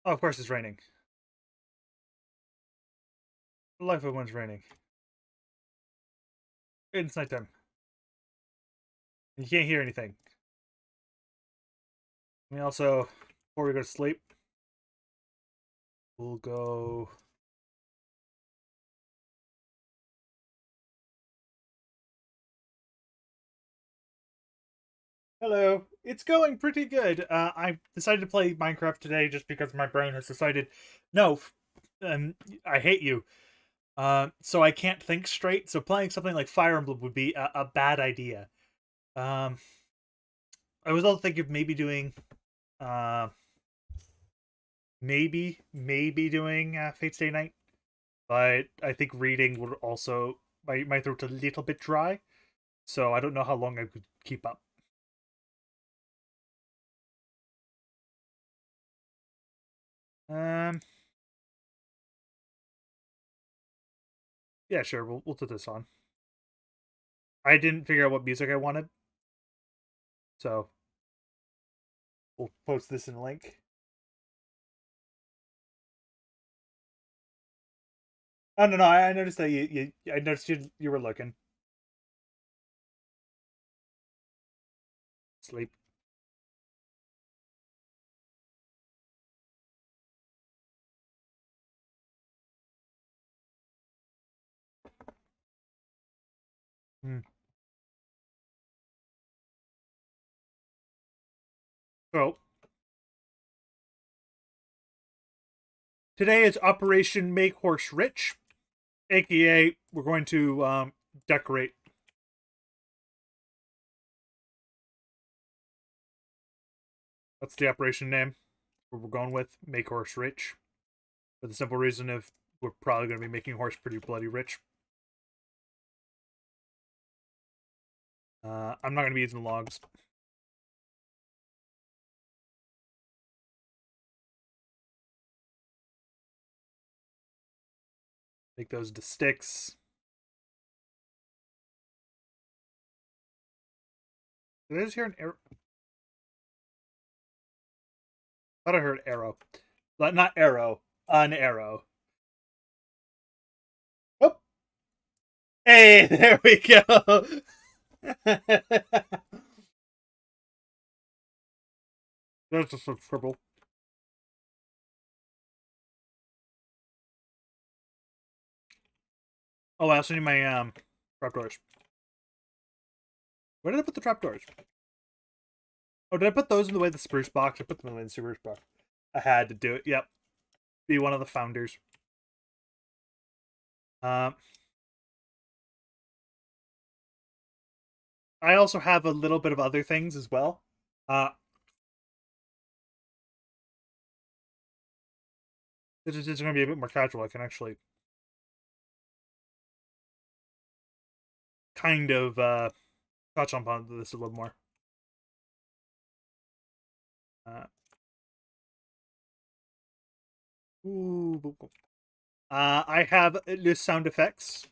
Oh, of course it's raining. The life of when it's raining. It's nighttime. You can't hear anything. I mean, also, before we go to sleep, we'll go. Hello. It's going pretty good. I decided to play Minecraft today just because my brain has decided, no, I hate you. So I can't think straight. So playing something like Fire Emblem would be a bad idea. Um, I was also thinking of maybe doing, uh, maybe doing Fate Stay Night, but I think reading would also my throat's a little bit dry, so I don't know how long I could keep up. Um, yeah, sure, we'll put this on. I didn't figure out what music I wanted, so we'll post this in a link. Oh no, I noticed that I noticed you were looking. Sleep. Hmm. So today is Operation Make Horse Rich, aka we're going to decorate. That's the operation name. What we're going with Make Horse Rich, for the simple reason of we're probably going to be making horse pretty bloody rich. I'm not going to be using logs. Make those to sticks. Did I just hear an arrow? I thought I heard arrow. But not arrow. An arrow. Oh! Hey, there we go! That's just a scribble. Oh, I also need my trapdoors. Where did I put the trapdoors? Oh, did I put those in the way of the spruce box? I put them in the way of the spruce box. I had to do it. Yep. Be one of the founders. Um, I also have a little bit of other things as well. Uh, this is going to be a bit more casual. I can actually kind of touch on this a little more. Uh, ooh, I have the sound effects.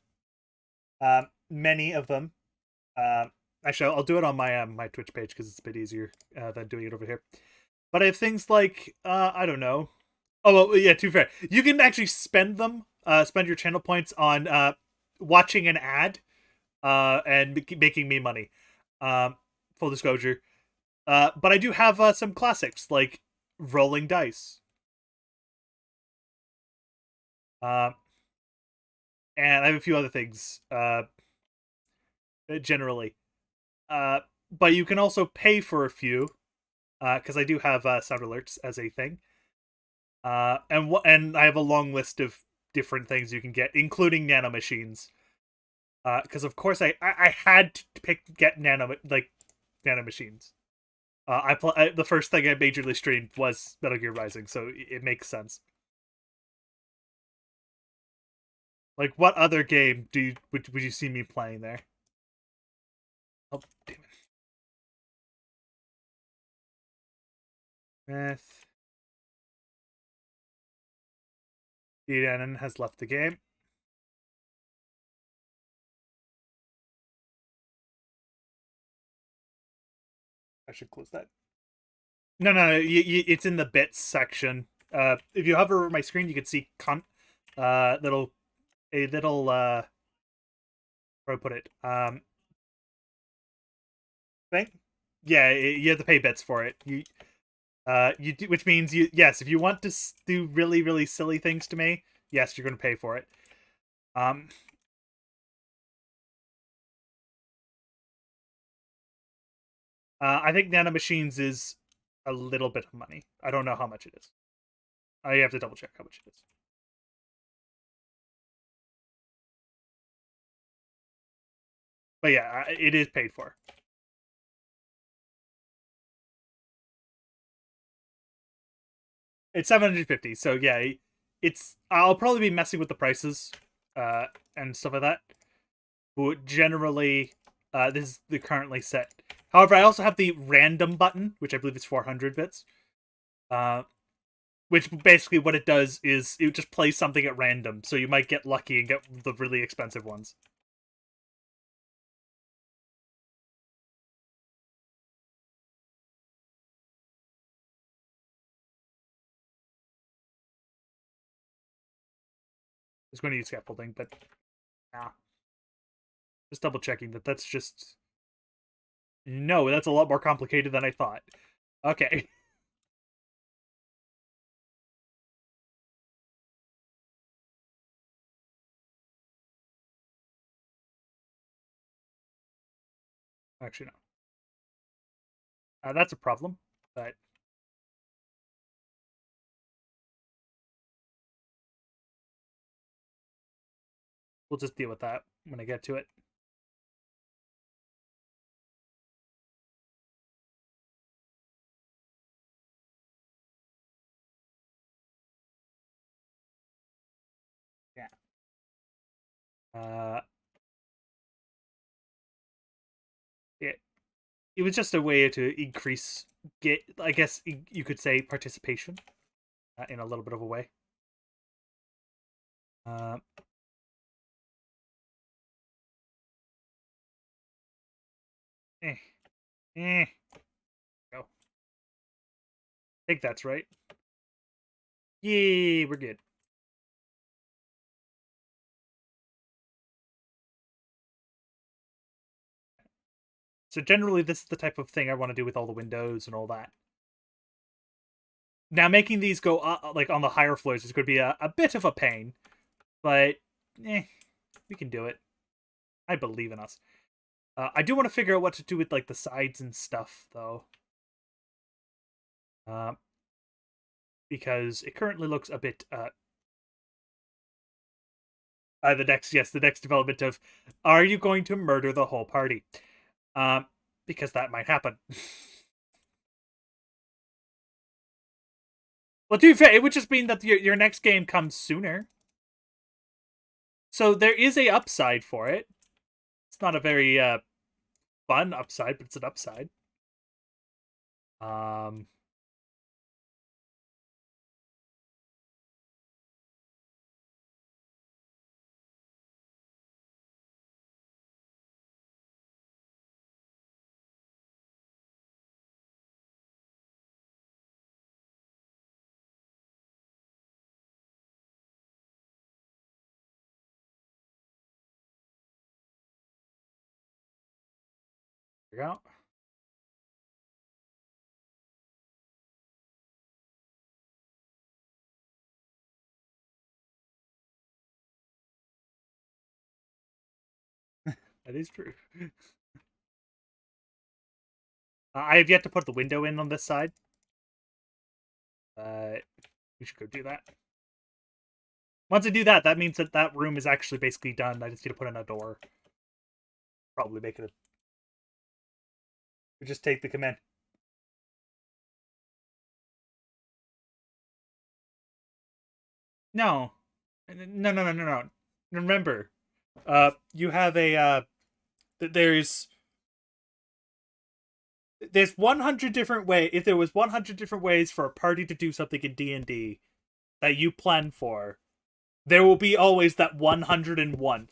Many of them. Uh, Actually, I'll do it on my Twitch page because it's a bit easier than doing it over here. But I have things like I don't know. Oh well, yeah. Too fair. You can actually spend them. Spend your channel points on watching an ad and making me money. Full disclosure. But I do have some classics like rolling dice. Uh, and I have a few other things. Generally. But you can also pay for a few because I do have sound alerts as a thing. And I have a long list of different things you can get, including nano machines. Because of course I had to get nano machines. The first thing I majorly streamed was Metal Gear Rising, so it makes sense. Like, what other game would you see me playing there? Oh, damn it! Myth. Eden has left the game. I should close that. No, it's in the bits section. if you hover over my screen, you can see a little where do I put it thing. Yeah, you have to pay bits for it. You do, which means yes, if you want to do really really silly things to me, yes, you're going to pay for it. Um, I think Nanomachines is a little bit of money. I don't know how much it is. I have to double check how much it is. But yeah, it is paid for. It's 750. So yeah, it's I'll probably be messing with the prices and stuff like that. But generally this is the currently set. However, I also have the random button, which I believe is 400 bits. Uh which basically what it does is it just plays something at random, so you might get lucky and get the really expensive ones. I was going to use scaffolding, but nah. Just double checking that that's just... No, that's a lot more complicated than I thought. Okay. Actually, no. That's a problem, but... We'll just deal with that when I get to it. Yeah. It was just a way to increase, I guess you could say, participation in a little bit of a way. Uh, eh, eh. Go. I think that's right. Yay, we're good. So generally, this is the type of thing I want to do with all the windows and all that. Now, making these go like on the higher floors is going to be a bit of a pain, but we can do it. I believe in us. I do want to figure out what to do with like the sides and stuff, though, because it currently looks a bit. The next development of, are you going to murder the whole party? Because that might happen. Well, to be fair, it would just mean that your next game comes sooner. So there is a upside for it. It's not a very fun upside, but it's an upside. Um, figure out. That is true. I have yet to put the window in on this side. We should go do that. Once I do that, that means that that room is actually basically done. I just need to put in a door. Probably make it a... We just take the command. No. No. Remember, you have a, there's 100 different ways. If there was 100 different ways for a party to do something in D&D that you plan for, there will be always that 101th.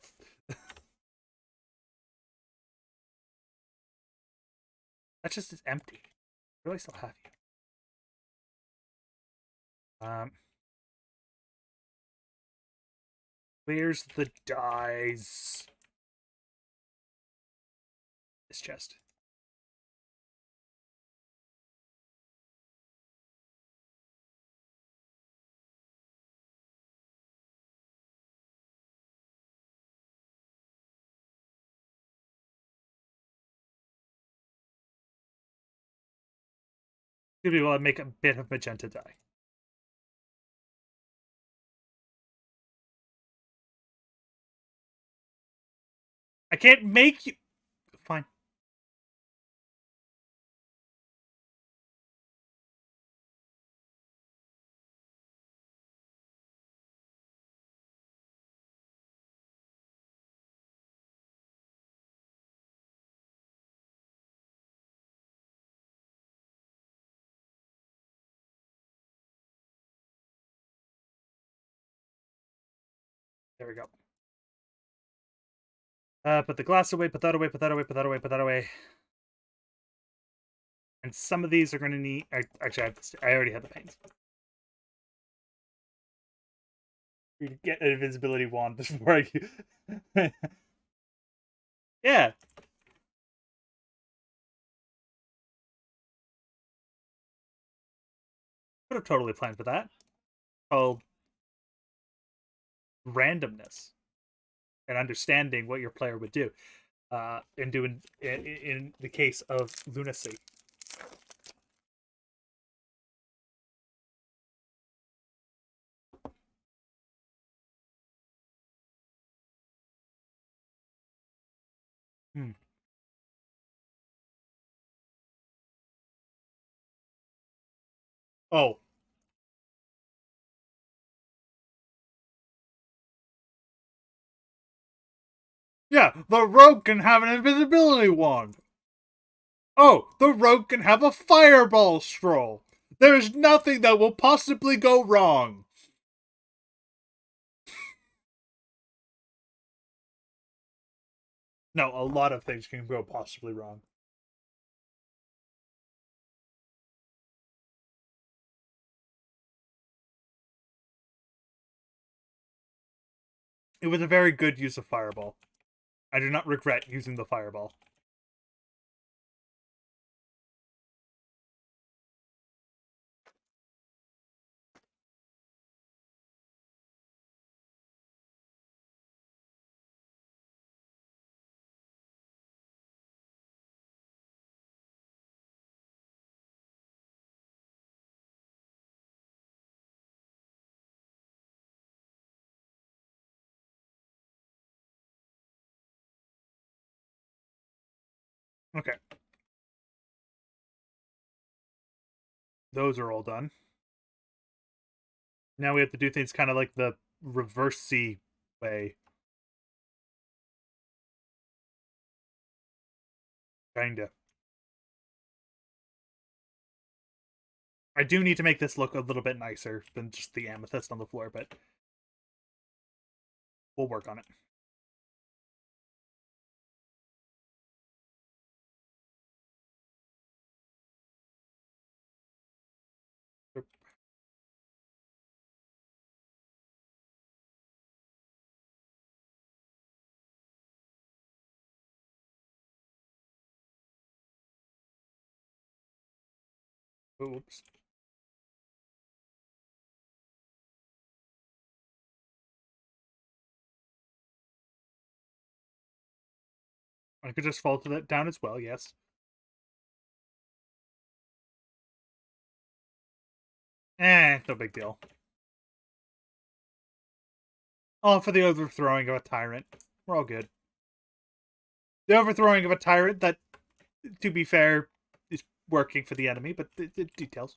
That just is empty. What do I still have here? Where's the dice? This chest. Maybe we'll make a bit of magenta dye. I can't make you. Fine. There we go. Put the glass away, put that away, put that away, put that away, put that away. And some of these are going to need... Actually, I already had the paints. You get an invisibility wand before I... Yeah. Could have totally planned for that. Called randomness and understanding what your player would do. And doing in the case of lunacy. Hmm. Oh. Yeah, the rogue can have an invisibility wand. Oh, the rogue can have a fireball scroll. There is nothing that will possibly go wrong. No, a lot of things can go possibly wrong. It was a very good use of fireball. I do not regret using the fireball. Okay. Those are all done. Now we have to do things kind of like the reverse-y way. Kinda. I do need to make this look a little bit nicer than just the amethyst on the floor, but we'll work on it. Oops. I could just fall to that down as well, yes. No big deal. Oh, for the overthrowing of a tyrant. We're all good. The overthrowing of a tyrant that, to be fair, is working for the enemy, but the details.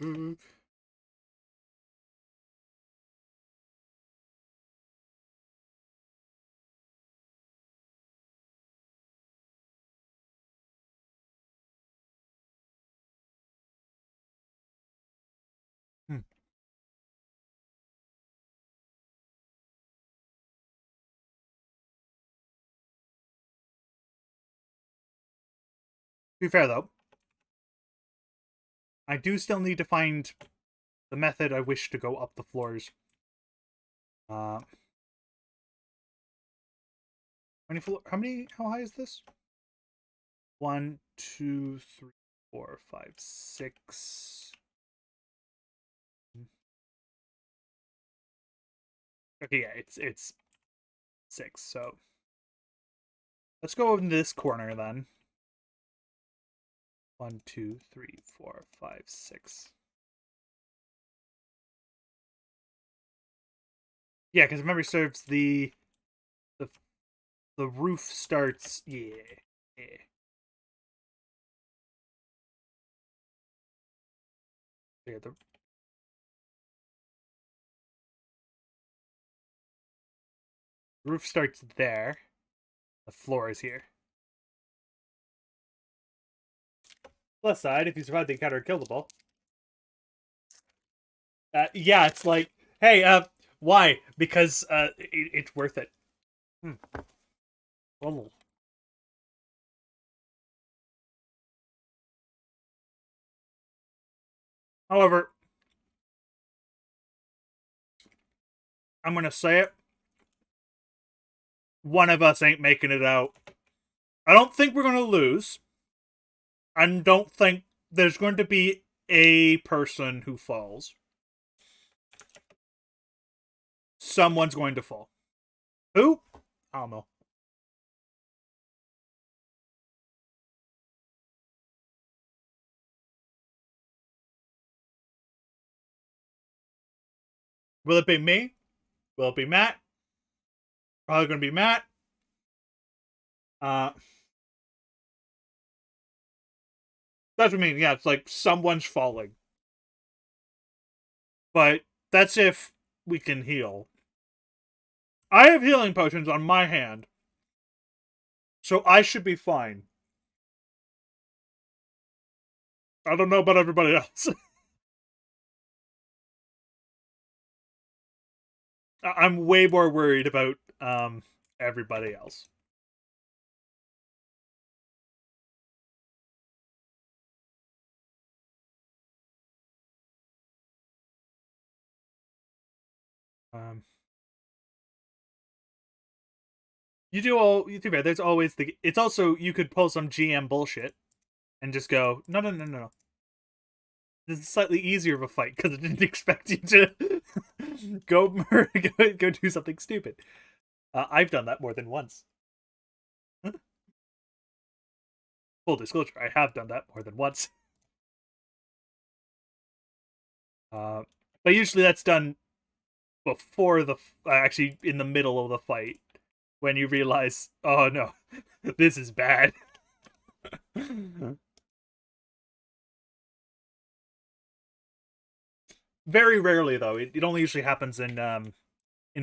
Hmm. To be fair, though, I do still need to find the method I wish to go up the floors. Uh, how high is this? 1, 2, 3, 4, 5, 6. Okay, yeah, it's 6. So let's go in this corner then. 1, 2, 3, 4, 5, 6. Yeah, because memory serves, the the roof starts. Yeah, yeah. Yeah, the roof starts there. The floor is here. Plus side, if you survive the encounter, kill the ball. Yeah, it's like, hey, why? Because it's worth it. Hmm. Oh. However, I'm gonna say it. One of us ain't making it out. I don't think we're gonna lose. I don't think there's going to be a person who falls. Someone's going to fall. Who? I don't know. Will it be me? Will it be Matt? Probably gonna be Matt. Uh, that's what I mean. Yeah, it's like someone's falling. But that's if we can heal. I have healing potions on my hand, so I should be fine. I don't know about everybody else. I'm way more worried about everybody else. Um, you do bad. There's always the. It's also you could pull some GM bullshit and just go no no no no no. This is slightly easier of a fight because it didn't expect you to go do something stupid. I've done that more than once. Full disclosure, I have done that more than once. Uh, but usually that's done before actually in the middle of the fight when you realize, oh no, this is bad. Very rarely though. It only usually happens in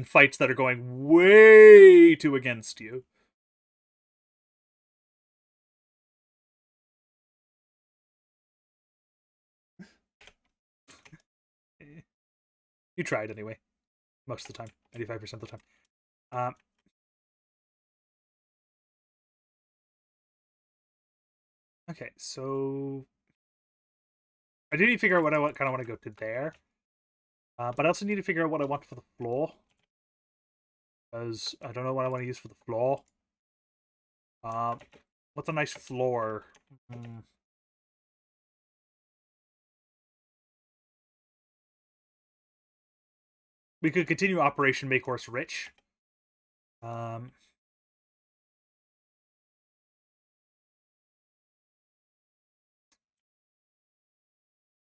fights that are going way too against you. You tried anyway, most of the time, 95% of the time. Um, okay, so I do need to figure out what I kind of want to go to there, but I also need to figure out what I want for the floor because I don't know what I want to use for the floor. Um, what's a nice floor? Mm, we could continue Operation Make Horse Rich. Um,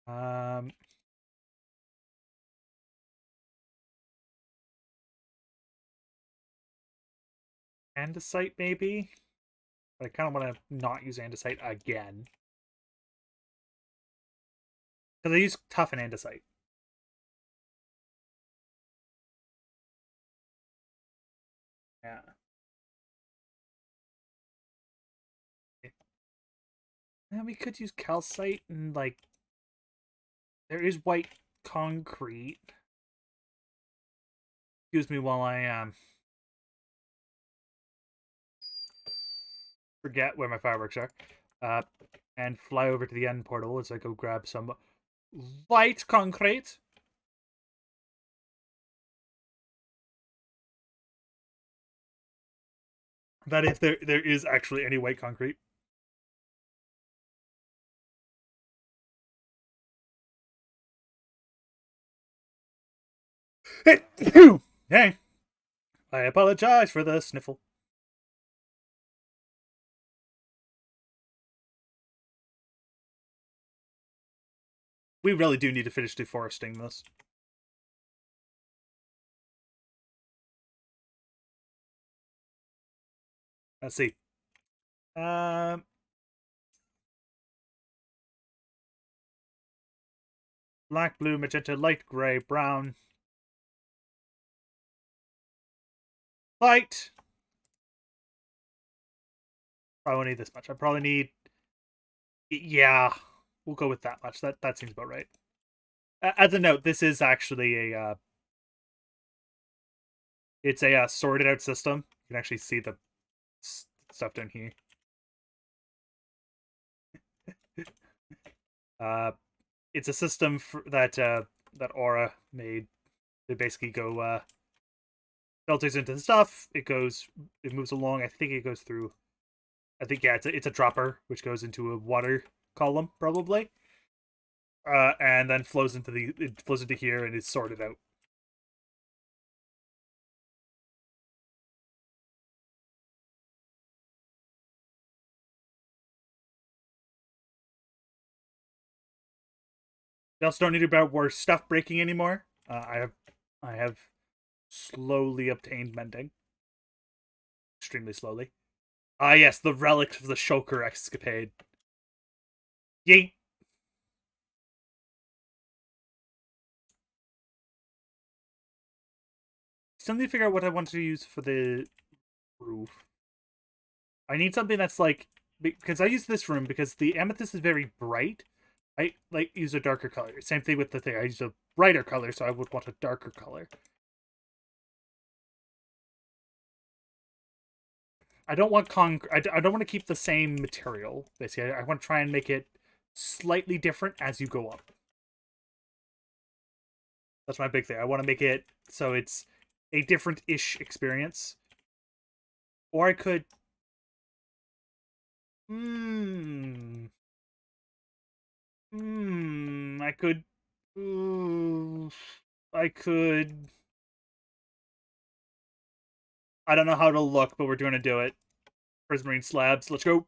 um, Andesite maybe. But I kind of want to not use andesite again. Because I use tough and andesite. Yeah. And we could use calcite and like there is white concrete. Excuse me while I forget where my fireworks are. And fly over to the end portal as I go grab some white concrete. That if there is actually any white concrete. Hey, I apologize for the sniffle. We really do need to finish deforesting this. Let's see. Black, blue, magenta, light gray, brown. Light! I won't need this much. I probably need... Yeah, we'll go with that much. That seems about right. As a note, this is actually a... it's a sorted out system. You can actually see the stuff down here. It's a system that Aura made. They basically go filters into the stuff. It moves along. I think it goes through. I think yeah, it's a dropper which goes into a water column probably, and then flows into here and is sorted out. They also don't need about worse stuff breaking anymore. I have slowly obtained mending, extremely slowly. Ah, yes, the relic of the Shulker escapade. Yeet. Still need to figure out what I want to use for the roof. I need something that's like, because I use this room because the amethyst is very bright. I like use a darker color. Same thing with the thing. I use a brighter color, so I would want a darker color. I don't want I don't want to keep the same material. Basically, I want to try and make it slightly different as you go up. That's my big thing. I want to make it so it's a different-ish experience. Or I could... I could... I could... I don't know how to look, but we're going to do it. Prismarine slabs. Let's go.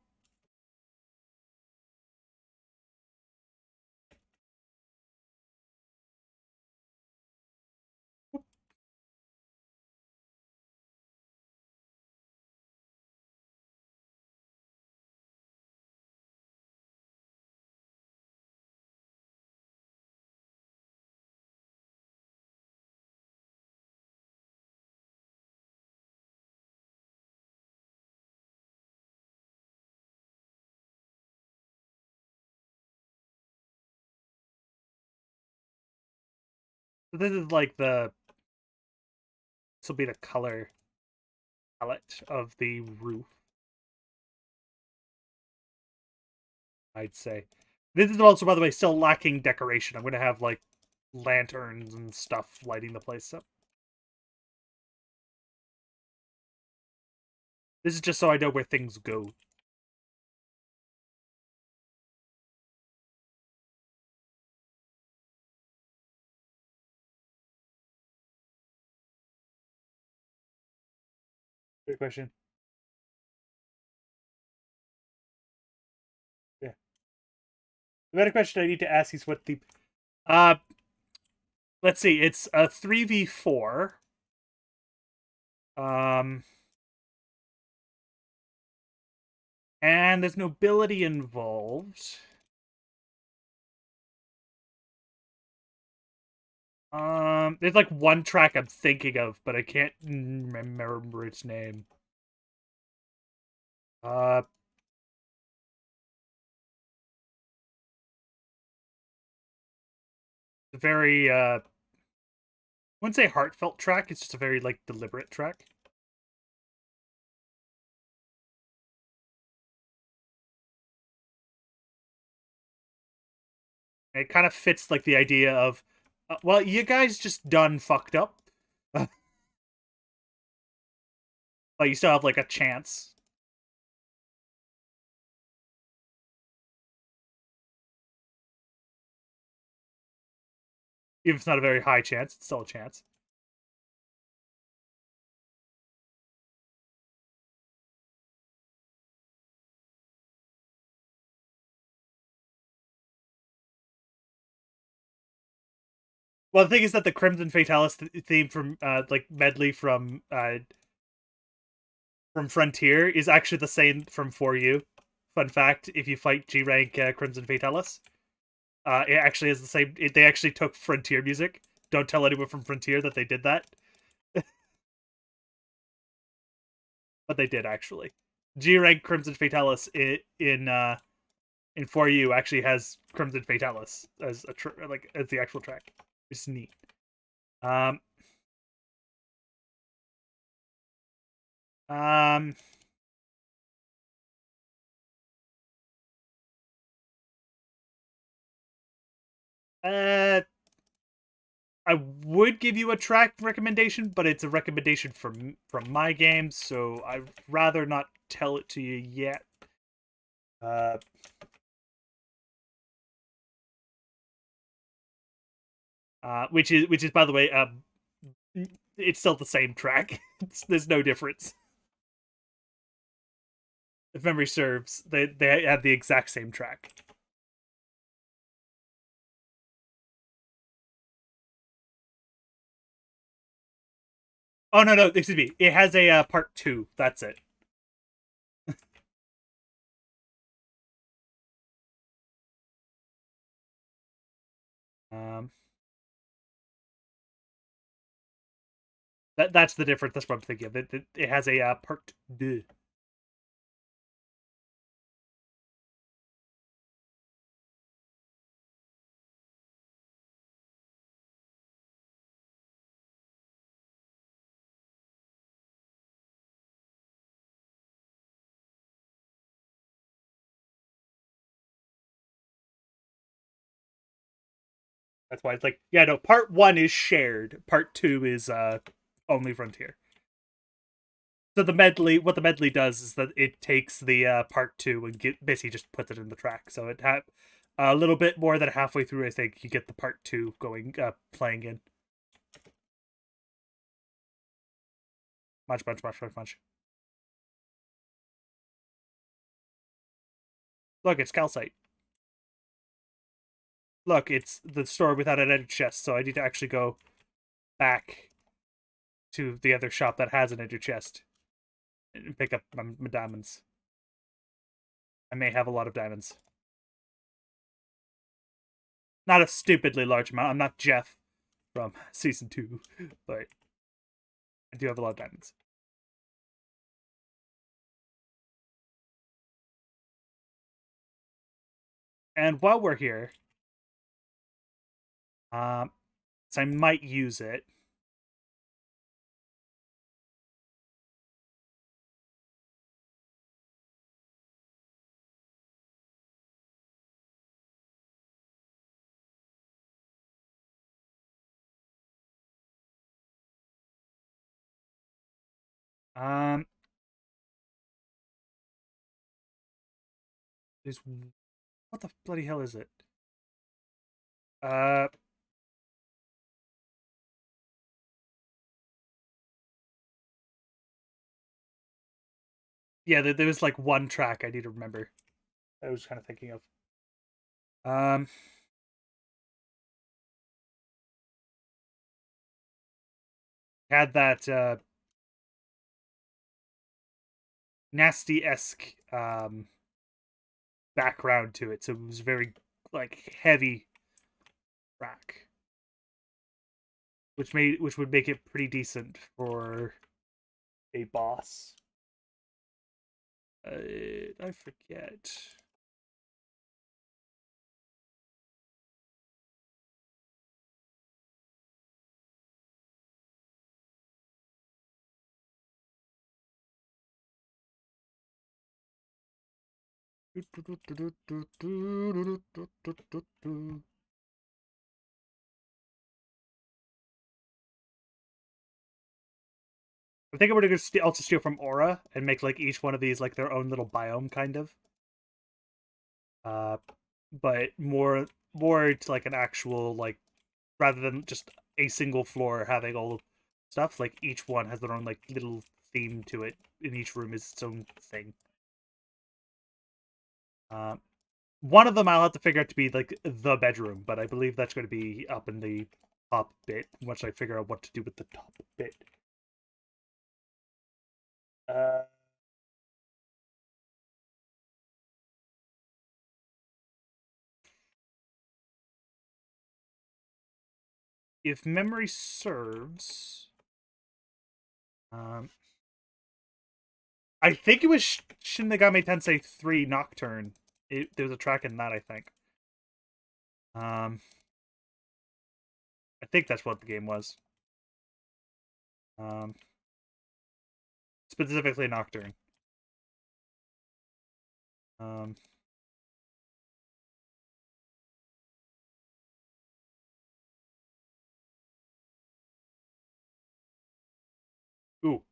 So this is like the... This will be the color palette of the roof, I'd say. This is also, by the way, still lacking decoration. I'm going to have, like, lanterns and stuff lighting the place up. This is just so I know where things go. Good question. Yeah. The better question I need to ask is what the... let's see. It's a 3v4. And there's nobility involved. There's like one track I'm thinking of, but I can't remember its name. Very I wouldn't say heartfelt track. It's just a very like deliberate track. It kind of fits like the idea of, well, you guys just done fucked up, but you still have like a chance. Even if it's not a very high chance, it's still a chance. Well, the thing is that the Crimson Fatalis theme from like medley from Frontier is actually the same from For You. Fun fact: if you fight G rank Crimson Fatalis, it actually is the same. They actually took Frontier music. Don't tell anyone from Frontier that they did that, but they did actually. G rank Crimson Fatalis in For You actually has Crimson Fatalis as a like as the actual track. It's neat. Um, um, uh, I would give you a track recommendation, but it's a recommendation from my game, so I'd rather not tell it to you yet. Uh, which is by the way, it's still the same track. There's no difference. If memory serves, they have the exact same track. Oh no, excuse me. It has a part 2. That's it. Um, that's the difference. That's what I'm thinking of. It has a part 2. That's why it's like, yeah, no, part 1 is shared. Part 2 is only Frontier. So what the medley does is that it takes the part 2 and basically just puts it in the track. So it had a little bit more than halfway through, I think, you get the part 2 going playing in. Much. Look, it's calcite. Look, it's the store without an ender chest, so I need to actually go back to the other shop that has an ender chest and pick up my diamonds. I may have a lot of diamonds. Not a stupidly large amount. I'm not Jeff from season 2, but I do have a lot of diamonds. And while we're here, so I might use it. Um, is what the bloody hell is it? Uh, yeah, there was like one track I need to remember. I was kind of thinking of. Um, had that nasty esque background to it, so it was very like heavy track. which would make it pretty decent for a boss. I forget. I think I'm gonna also steal from Aura and make like each one of these like their own little biome, kind of. Uh, but more to like an actual like rather than just a single floor having all stuff. Like each one has their own like little theme to it, and each room is its own thing. Uh, One of them I'll have to figure out to be like the bedroom, but I believe that's going to be up in the top bit once I figure out what to do with the top bit. Uh, if memory serves, um, I think it was Shin Megami Tensei 3 Nocturne. There was a track in that, I think. Um, I think that's what the game was. Um, Specifically Nocturne. Um, ooh.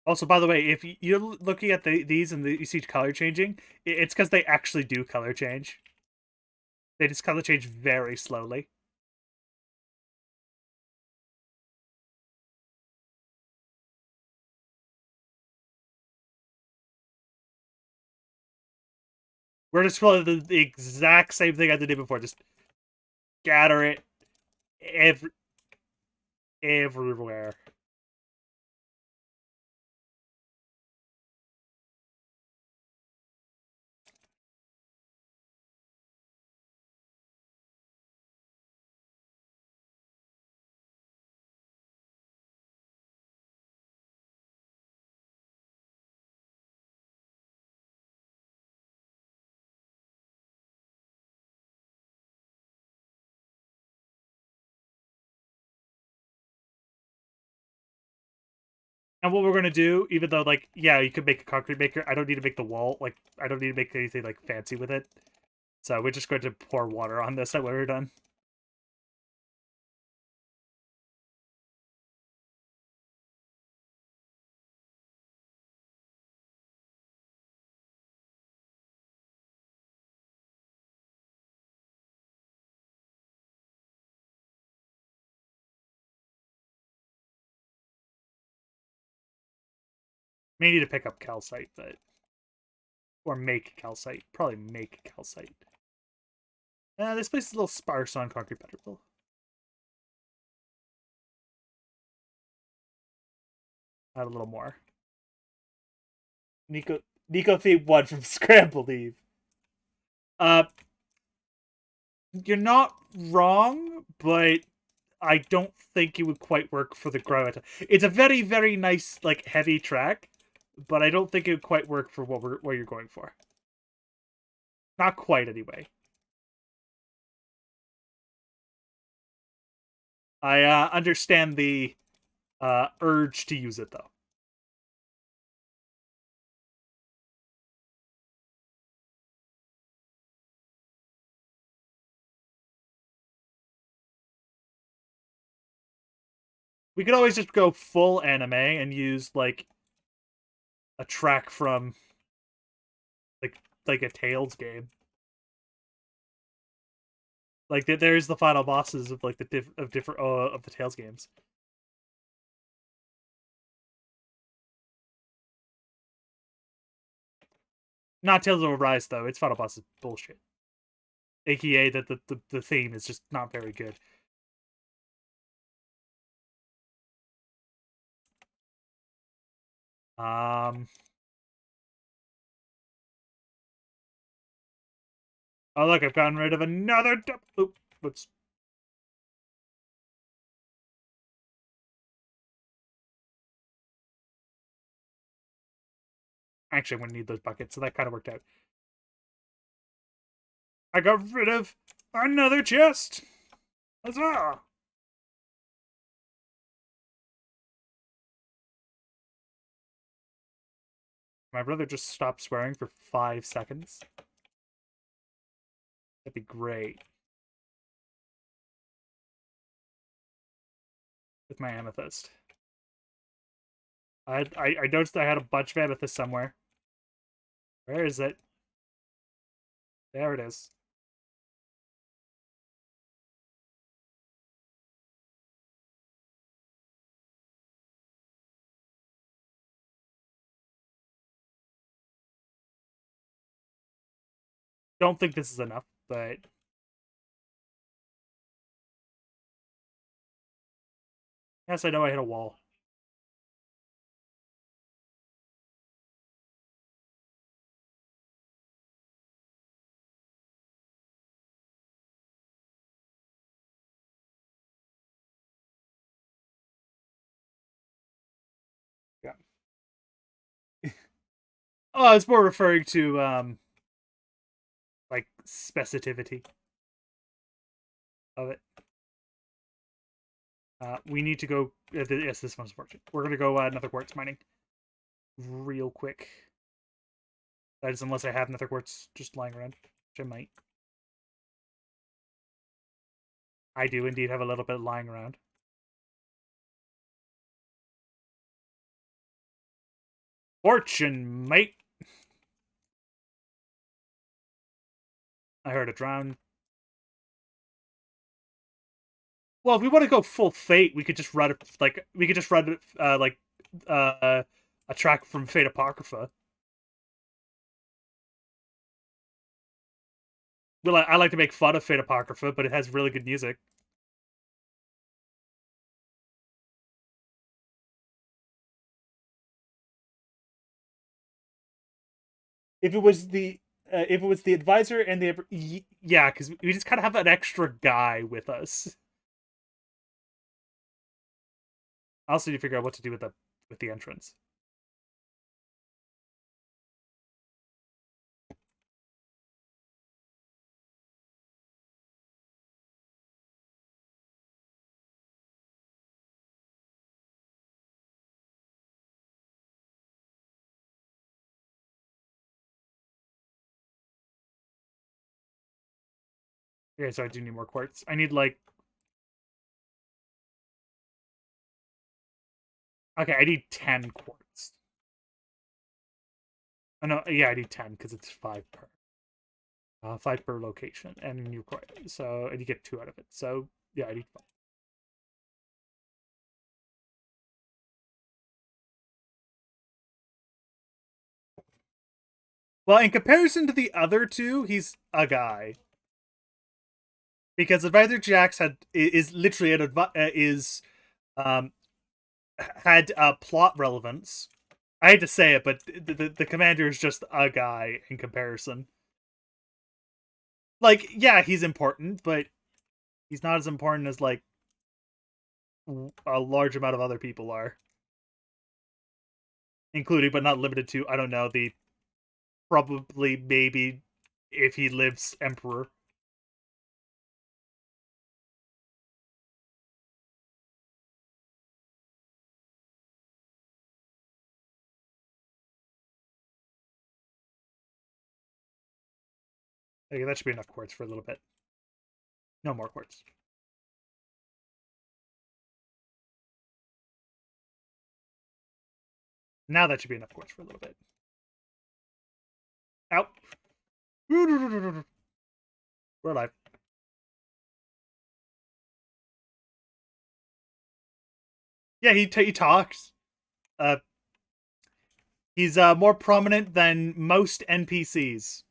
Also, by the way, if you're looking at these and you see color changing, it's because they actually do color change. They just color change very slowly. We're just following the exact same thing I did before. Just scatter it everywhere. And what we're gonna do, even though like yeah, you could make a concrete maker, I don't need to make the wall. Like I don't need to make anything like fancy with it. So we're just going to pour water on this when we're done. May need to pick up calcite, but or make calcite. Probably make calcite. This place is a little sparse on concrete pedicle. Add a little more. Nico Theme 1 from Scrambled Eve. Uh, you're not wrong, but I don't think it would quite work for the grow. It's a very, very nice, like, heavy track, but I don't think it would quite work for what you're going for. Not quite, anyway. I understand the urge to use it, though. We could always just go full anime and use, like, a track from, like, a Tales game. Like, there's the final bosses of, like, different of the Tales games. Not Tales of Arise, though. Its final boss is bullshit. AKA that the theme is just not very good. Um, Oh, look, I've gotten rid of another Oop, whoops. Actually, I'm going to need those buckets, so that kind of worked out. I got rid of another chest! Huzzah! My brother just stopped swearing for 5 seconds. That'd be great. With my amethyst. I noticed I had a bunch of amethyst somewhere. Where is it? There it is. Don't think this is enough, but... Yes, I know I hit a wall. Yeah. Oh, I was more referring to, like, specificity of it. We need to go... yes, this one's working. We're going to go another quartz mining. Real quick. That is unless I have another quartz just lying around, which I might. I do indeed have a little bit lying around. Fortune, mate! I heard a drown. Well, if we want to go full Fate, we could just run it, like, a track from Fate Apocrypha. Well, I like to make fun of Fate Apocrypha, but it has really good music. If it was the advisor and the yeah, because we just kind of have an extra guy with us. I also need to figure out what to do with the entrance. Okay, so I do need more quartz. I need like... Okay, I need 10 quartz. Oh, no, yeah, I need 10 because it's 5 per. 5 per location, and you get 2 out of it. So yeah, I need 5. Well, in comparison to the other two, he's a guy. Because Advisor Jax is literally um had plot relevance. I hate to say it, but the commander is just a guy in comparison. Like, yeah, he's important, but he's not as important as like a large amount of other people are, including but not limited to, I don't know, the probably maybe if he lives emperor. Okay, that should be enough quartz for a little bit. No more quartz. Now that should be enough quartz for a little bit. Out. We're alive. Yeah, he talks. He's more prominent than most NPCs.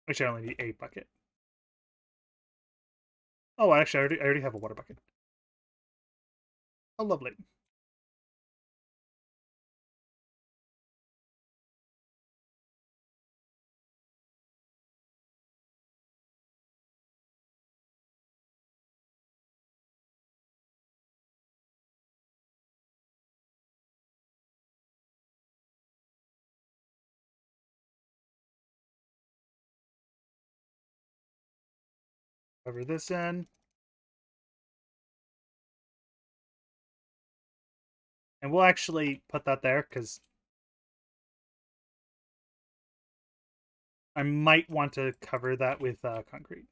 Actually, I only need a bucket. Oh, actually, I already have a water bucket. Oh, lovely. Cover this in. And we'll actually put that there, because I might want to cover that with concrete.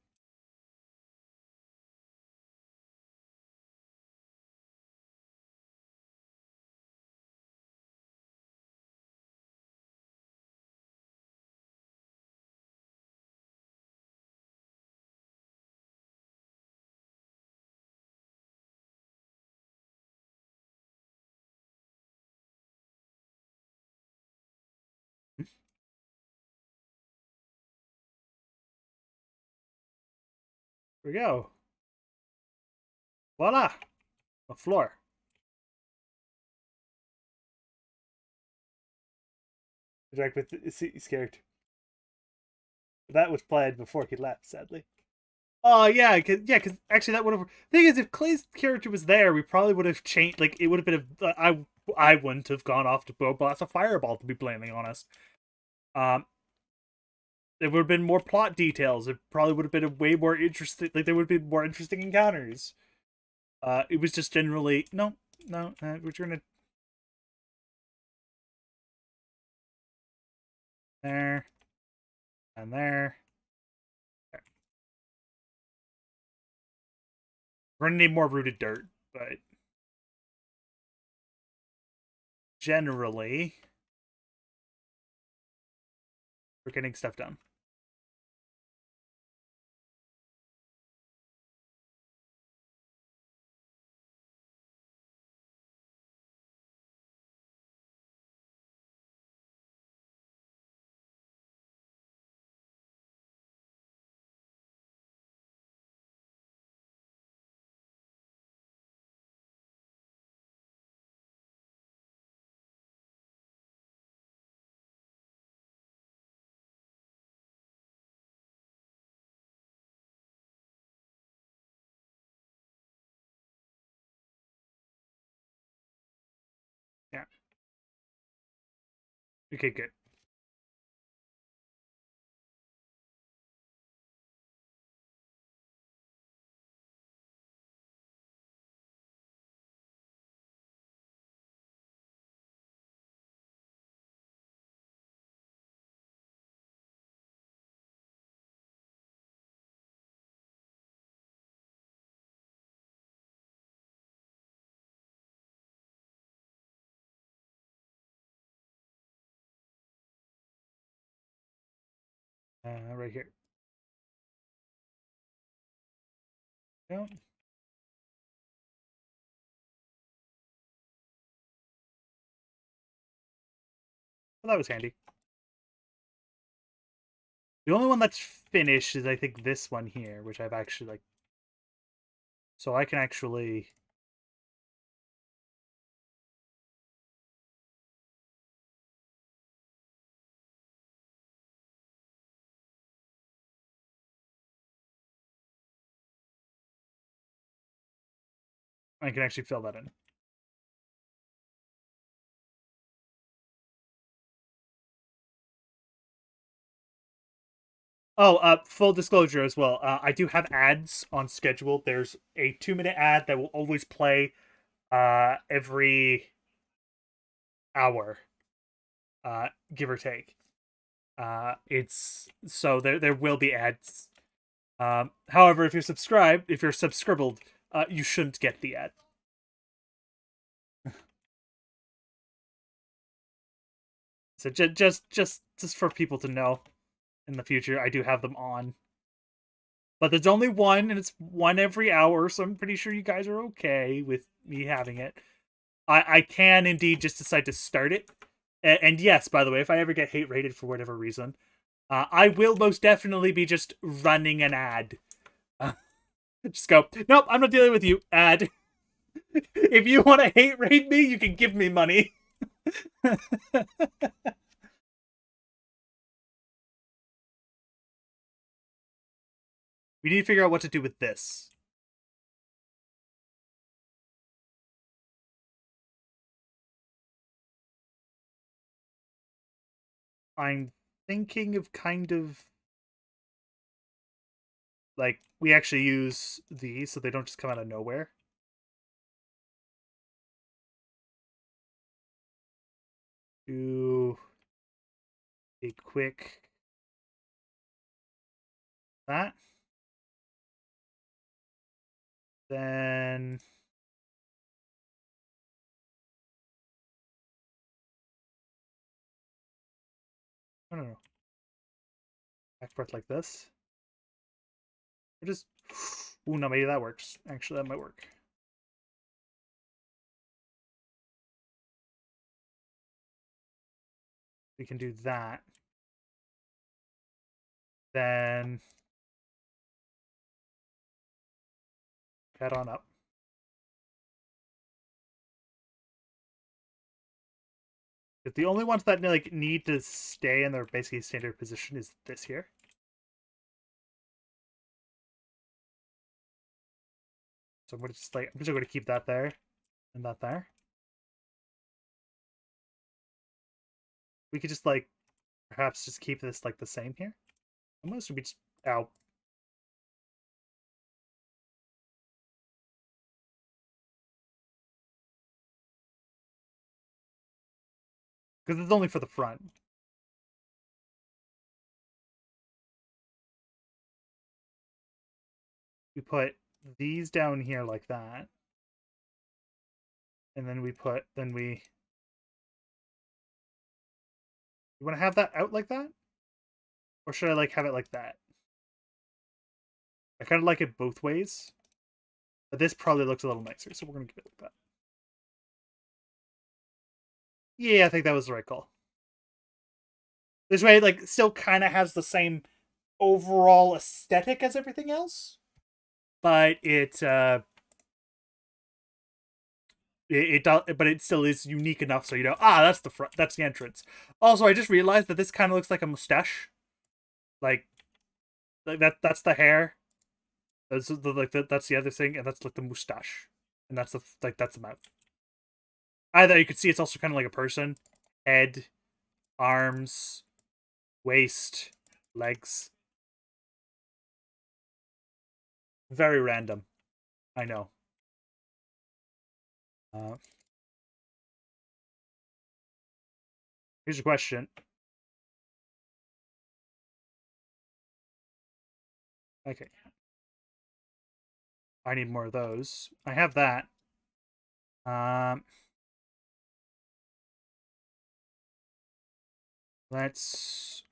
Here we go. Voila! A floor. Drag with scared. That was planned before he left, sadly. Oh yeah, cause actually that would have. Thing is, if Clay's character was there, we probably would have changed. Like it would have been I wouldn't have gone off to go blast a fireball, to be blaming on us. There would have been more plot details. It probably would have been a way more interesting. Like there would have been more interesting encounters. It was just generally no. We're gonna there and there. We're gonna need more rooted dirt, but generally, we're getting stuff done. Yeah. Okay, good. Right here. No. Well, that was handy. The only one that's finished is I think this one here, which I've actually like. So I can actually. I can actually fill that in. Oh, full disclosure as well. I do have ads on schedule. There's a 2-minute ad that will always play every hour, give or take. It's so there will be ads. However, if you're subscribed, if you're subscribed, you shouldn't get the ad. So just for people to know in the future, I do have them on. But there's only one, and it's one every hour, so I'm pretty sure you guys are okay with me having it. I can indeed just decide to start it. And yes, by the way, if I ever get hate rated for whatever reason, I will most definitely be just running an ad. Just go, nope, I'm not dealing with you. Add. If you want to hate raid me, you can give me money. We need to figure out what to do with this. I'm thinking of kind of like we actually use these so they don't just come out of nowhere. Do a quick that. Then I don't know. Export like this. Or just oh no, maybe that works. Actually, that might work. We can do that. Then head on up. But the only ones that like need to stay in their basically standard position is this here. So I'm just going to keep that there and that there. We could just like perhaps just keep this like the same here. Almost would be just out. Because it's only for the front. We put these down here like that. And then we you want to have that out like that? Or should I like have it like that? I kind of like it both ways. But this probably looks a little nicer, so we're going to give it like that. Yeah, I think that was the right call. This way, like, still kind of has the same overall aesthetic as everything else, but but it still is unique enough so you know, that's the front, that's the entrance. Also, I just realized that this kind of looks like a mustache, like that's the hair. That's that's the other thing, and that's like the mustache, and that's that's the mouth. Either you could see it's also kind of like a person, head, arms, waist, legs. Very random. I know. Uh, Here's a question. Okay. I need more of those. I have that. Um, let's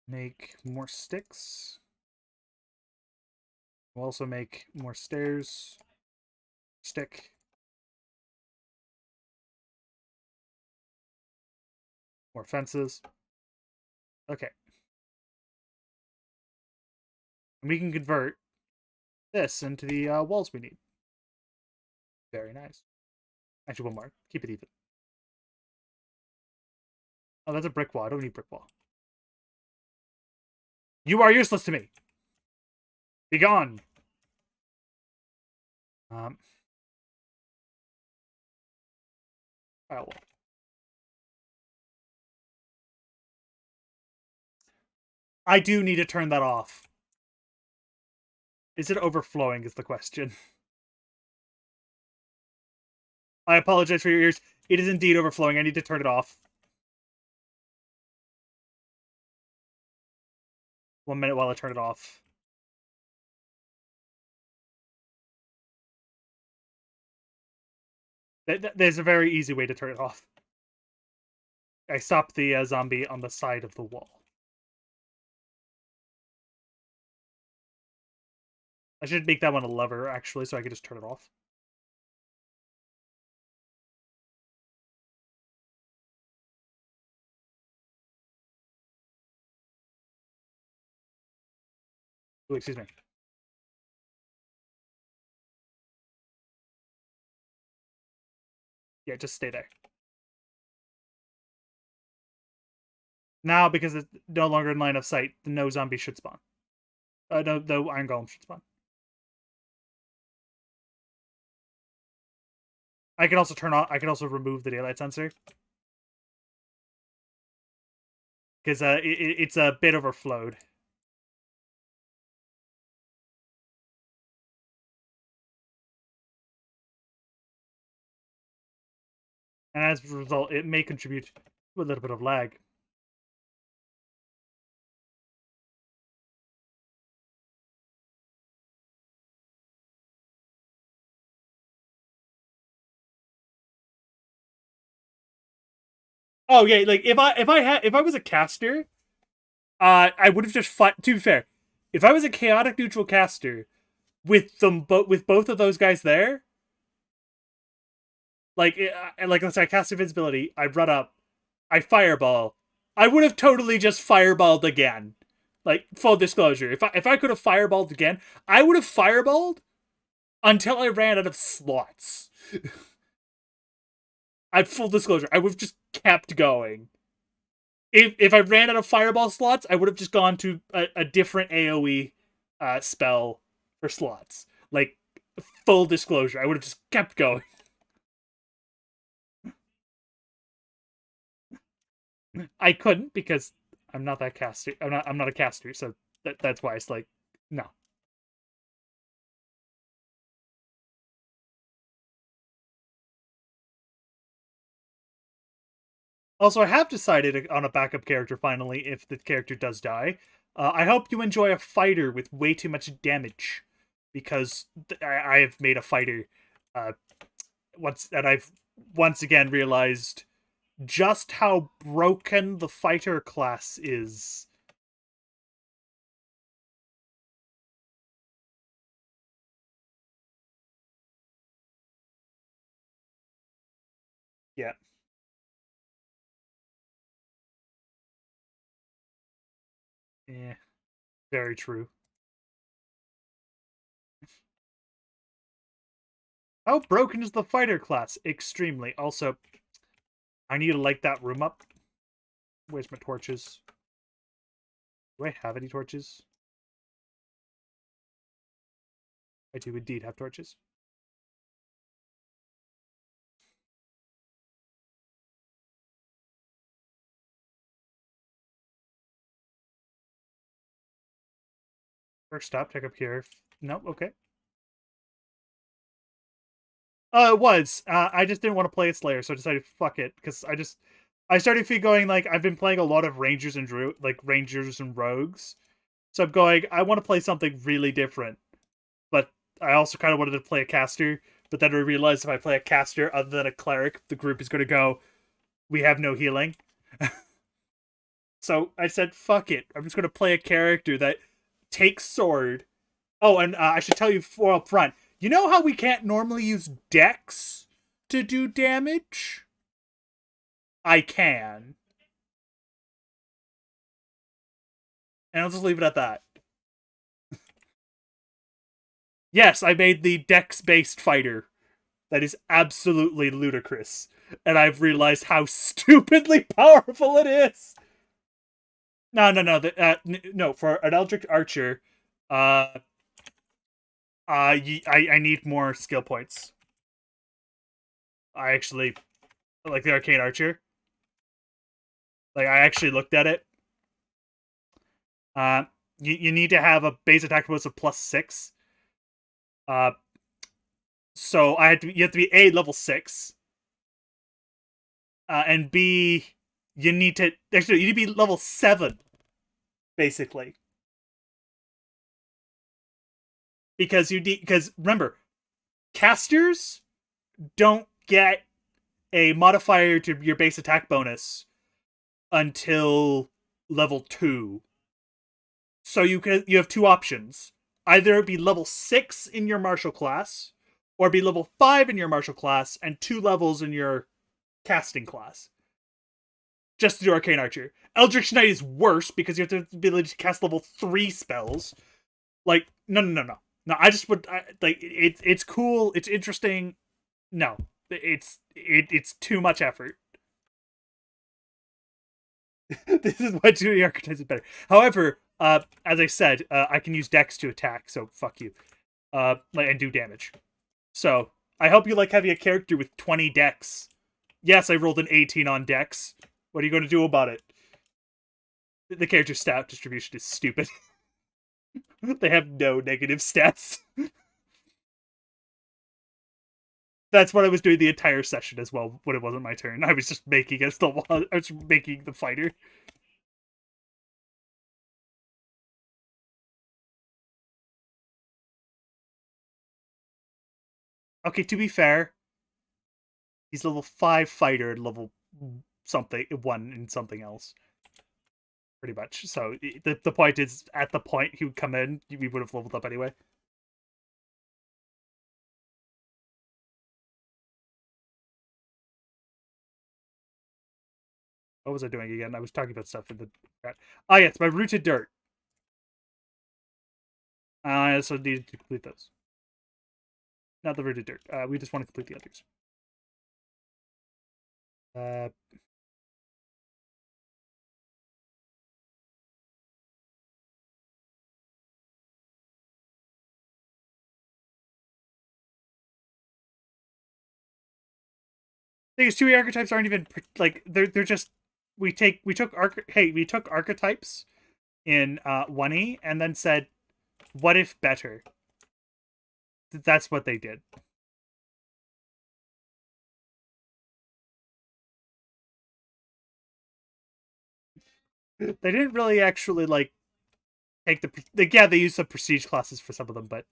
make more sticks. We'll also make more stairs. Stick. More fences. Okay. And we can convert this into the walls we need. Very nice. Actually, one more. Keep it even. Oh, that's a brick wall. I don't need brick wall. You are useless to me. Be gone. Um. Oh, well. I do need to turn that off. Is it overflowing is the question. I apologize for your ears. It is indeed overflowing. I need to turn it off. 1 minute while I turn it off. There's a very easy way to turn it off. I stopped the zombie on the side of the wall. I should make that one a lever, actually, so I can just turn it off. Oh, excuse me. Yeah, just stay there. Now, because it's no longer in line of sight, no zombie should spawn. No Iron Golem should spawn. I can also turn on. I can also remove the daylight sensor because it's a bit overflowed. And as a result, it may contribute to a little bit of lag. Oh yeah, like if I was a caster, I would have just fought. To be fair, if I was a chaotic neutral caster with both of those guys there, like let's say I cast invincibility, I run up, I fireball, I would have totally just fireballed again. Like, full disclosure, if I could have fireballed again, I would have fireballed until I ran out of slots. I full disclosure, I would have just kept going. If I ran out of fireball slots, I would have just gone to a different AoE spell for slots. Like, full disclosure, I would have just kept going. I couldn't because I'm not that caster. I'm not a caster, so that's why it's like no. Also, I have decided on a backup character finally if the character does die. I hope you enjoy a fighter with way too much damage, because I have made a fighter I've once again realized just how broken the fighter class is. Yeah. Yeah. Very true. How broken is the fighter class? Extremely. Also, I need to light that room up. Where's my torches? Do I have any torches? I do indeed have torches. First stop, check up here. Nope, okay. It was. I just didn't want to play a Slayer, so I decided fuck it, because I started going like I've been playing a lot of Rangers and Rangers and Rogues, so I'm going I want to play something really different, but I also kind of wanted to play a caster, but then I realized if I play a caster other than a cleric, the group is going to go, we have no healing. So I said fuck it, I'm just going to play a character that takes sword. Oh, and I should tell you up front. You know how we can't normally use Dex to do damage? I can. And I'll just leave it at that. Yes, I made the Dex-based fighter. That is absolutely ludicrous. And I've realized how stupidly powerful it is. No. No, for an Eldritch Archer, I need more skill points. I actually like the Arcane Archer. Like I actually looked at it. You need to have a base attack bonus of +6. So you have to be A, level 6. And B, you need to be level 7, basically. Because remember, casters don't get a modifier to your base attack bonus until level 2. So you have two options. Either be level 6 in your martial class, or be level 5 in your martial class and 2 levels in your casting class. Just to do Arcane Archer. Eldritch Knight is worse because you have the ability to cast level 3 spells. Like, no. No, I just would, it's cool, it's interesting. No. it's too much effort. This is why doing archetypes is better. However, as I said, I can use Dex to attack, so fuck you. And do damage. So I hope you like having a character with 20 Dex. Yes, I rolled an 18 on Dex. What are you going to do about it? The character stat distribution is stupid. They have no negative stats. That's what I was doing the entire session as well when it wasn't my turn. I was just making it still. I was making the fighter. Okay, to be fair, he's level 5 fighter, level something 1 in something else. Pretty much. So the point is, at the point he would come in, we would have leveled up anyway. What was I doing again? I was talking about stuff in the chat. Ah, yes, my rooted dirt. I also needed to complete those. Not the rooted dirt. We just want to complete the others. These two archetypes aren't even like they're just we took archetypes in 1E and then said, what if better? That's what they did. They didn't really actually like take yeah, they used some prestige classes for some of them, but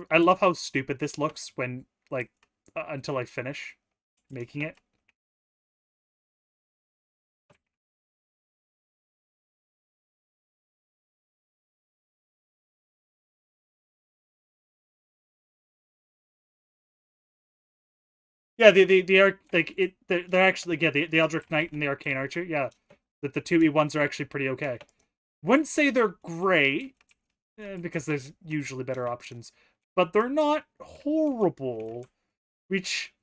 I love how stupid this looks when like until I finish making it. Yeah, the arc like it they're actually yeah the Eldritch Knight and the Arcane Archer, yeah, that the 2E1s are actually pretty okay. Wouldn't say they're great because there's usually better options, but they're not horrible, which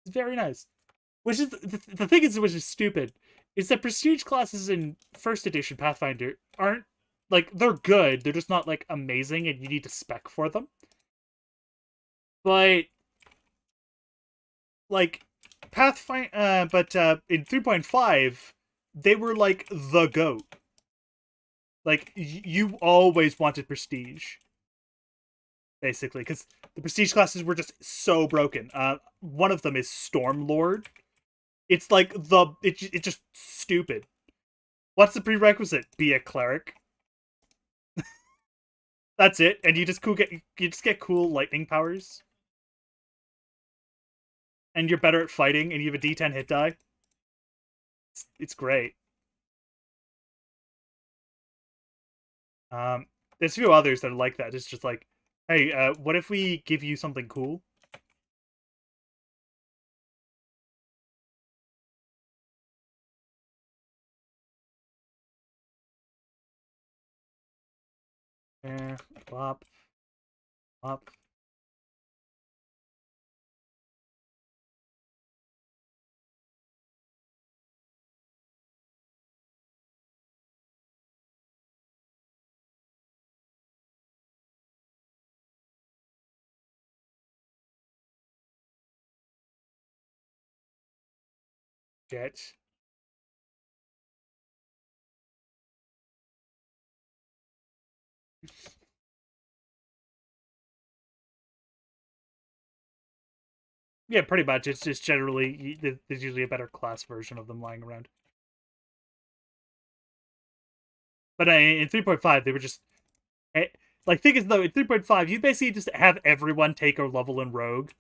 is very nice. Which is the thing is which is stupid is that prestige classes in first edition Pathfinder aren't like they're good, they're just not like amazing, and you need to spec for them. But like Pathfinder, but in 3.5, they were like the goat. Like you always wanted prestige, basically, because the prestige classes were just so broken. One of them is Stormlord. It's like it's just stupid. What's the prerequisite? Be a cleric. That's it, and you just get cool lightning powers, and you're better at fighting, and you have a D10 hit die. It's great. There's a few others that are like that. It's just like, hey, what if we give you something cool? Plop, plop. Get. Yeah, pretty much. It's just generally there's usually a better class version of them lying around. But in 3.5, they were just like thing is though in 3.5 you basically just have everyone take a level in Rogue.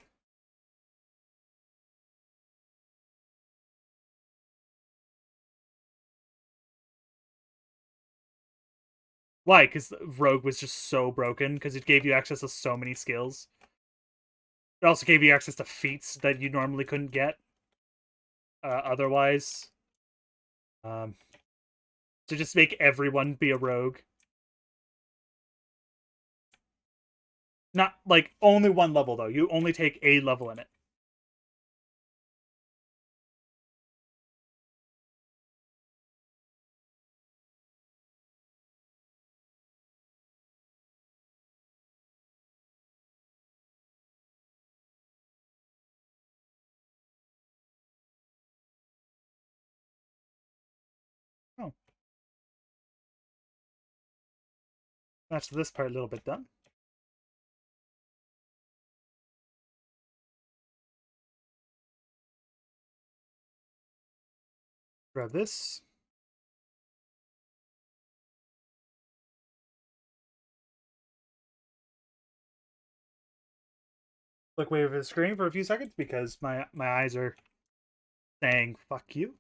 Why? Because Rogue was just so broken, because it gave you access to so many skills. It also gave you access to feats that you normally couldn't get otherwise. To just make everyone be a rogue. Not, like, only one level, though. You only take a level in it. Oh. That's this part a little bit done. Grab this. Look away over the screen for a few seconds because my eyes are saying fuck you.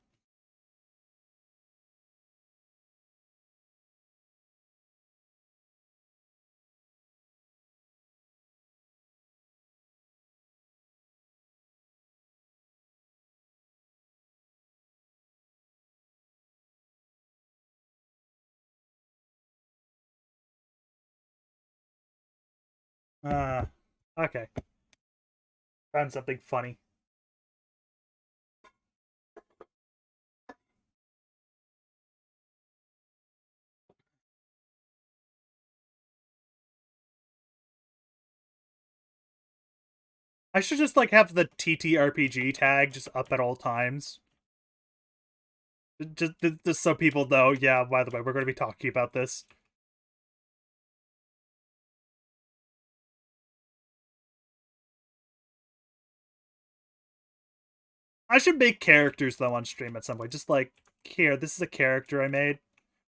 Okay. Found something funny. I should just, like, have the TTRPG tag just up at all times. Just so people know, yeah, by the way, we're going to be talking about this. I should make characters, though, on stream at some point. Just like, here, this is a character I made,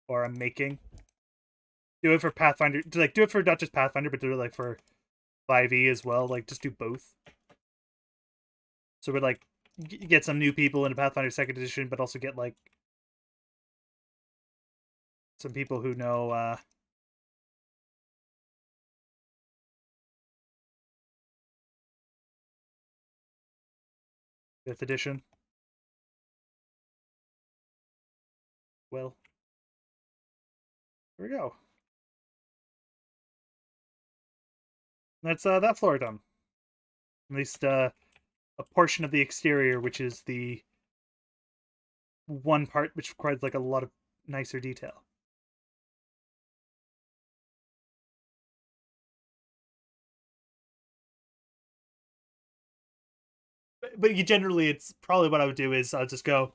or I'm making. Do it for Pathfinder. Like, do it for not just Pathfinder, but do it, like, for 5e as well. Like, just do both. So we like get some new people into Pathfinder 2nd Edition, but also get, like, some people who know 5th Edition. Well, here we go. That's that floor done. At least a portion of the exterior, which is the one part which requires, like, a lot of nicer detail. But you generally, it's probably what I would do is I'll just go,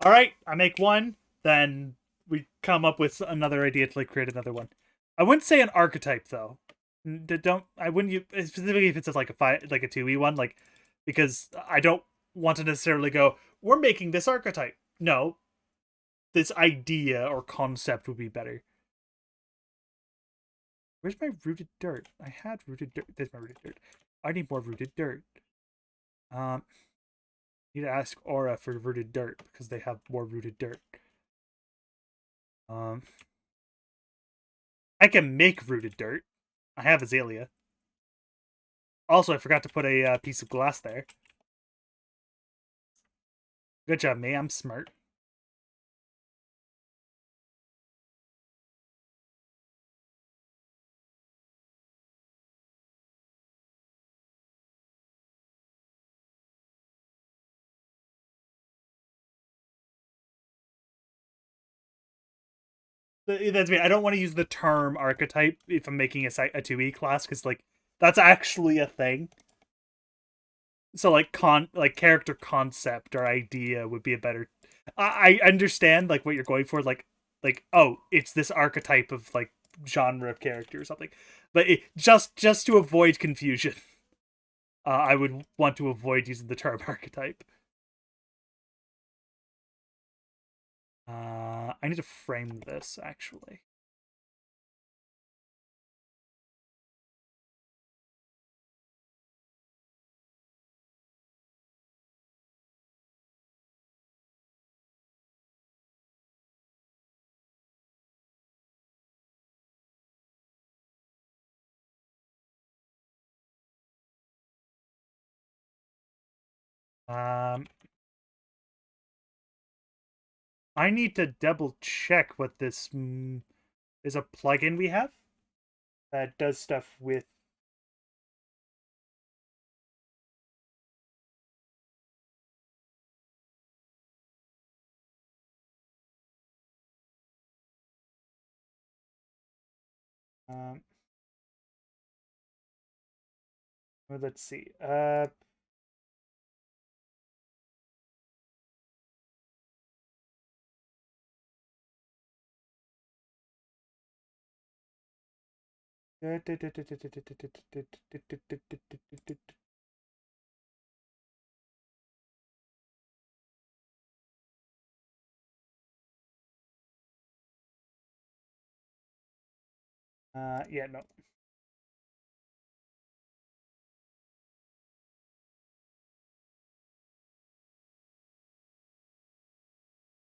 all right, I make one, then we come up with another idea to, like, create another one. I wouldn't say an archetype though. Don't I wouldn't you specifically if it's like a 2e one, like, because I don't want to necessarily go, we're making this archetype. No, this idea or concept would be better. Where's my rooted dirt? I had rooted dirt. There's my rooted dirt. I need more rooted dirt. Need to ask Aura for rooted dirt because they have more rooted dirt. Um, I can make rooted dirt. I have Azalea. Also, I forgot to put a piece of glass there. Good job, me. I'm smart. That's me. I don't want to use the term archetype if I'm making a 2e class because, like, that's actually a thing. So, like, character concept or idea would be a better. I understand, like, what you're going for, like, oh, it's this archetype of, like, genre of character or something, but just to avoid confusion, I would want to avoid using the term archetype. I need to frame this actually. I need to double check what this is a plugin we have that does stuff with. Um, well, let's see. Yeah, no.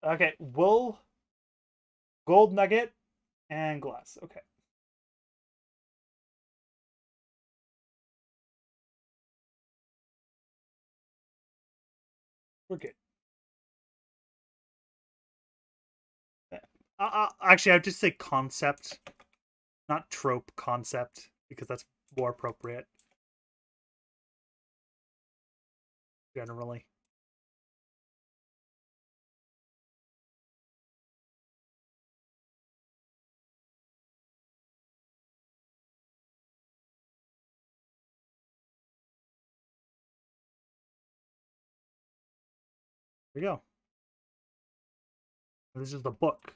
Okay, wool, gold nugget, and glass. Okay. We're good. Actually, I'd just say concept, not trope, concept, because that's more appropriate generally. There we go. This is the book.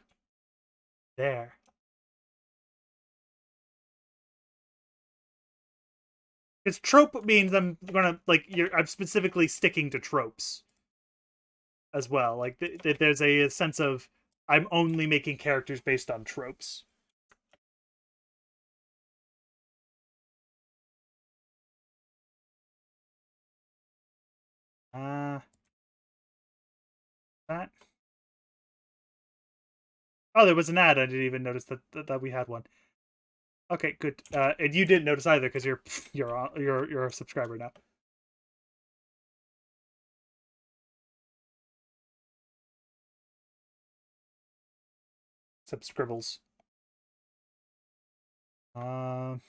There. Because trope means I'm gonna like I'm specifically sticking to tropes as well. Like there's a sense of I'm only making characters based on tropes. Uh that. Oh, there was an ad. I didn't even notice that we had one. Okay, good. And you didn't notice either because you're a subscriber now. Subscribbles. Um.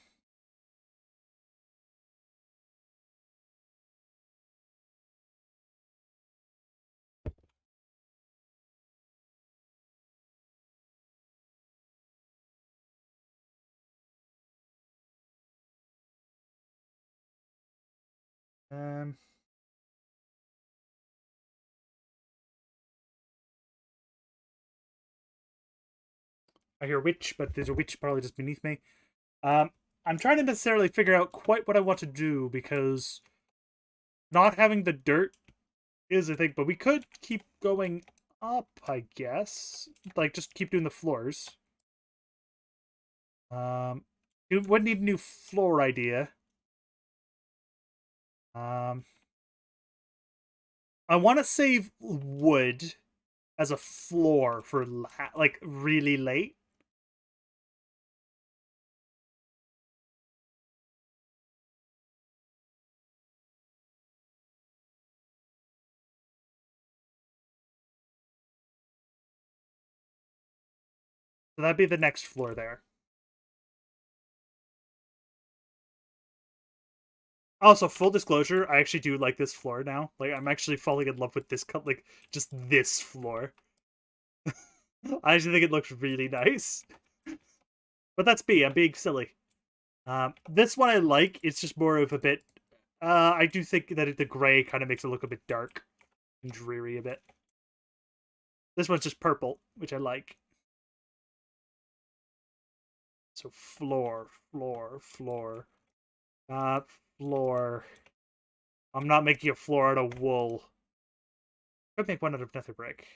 Um. I hear witch, but there's a witch probably just beneath me. Um. I'm trying to necessarily figure out quite what I want to do because not having the dirt is a thing, but we could keep going up, I guess. Like just keep doing the floors. We would need a new floor idea. Um, I want to save wood as a floor for like really late. So that'd be the next floor there. Also, full disclosure, I actually do like this floor now. Like, I'm actually falling in love with this cut, like just this floor. I actually think it looks really nice. But that's me. I'm being silly. This one I like. It's just more of a bit. I do think that the gray kind of makes it look a bit dark and dreary a bit. This one's just purple, which I like. So floor, floor, floor. Uh, floor. I'm not making a floor out of wool. Could make one out of nether brick.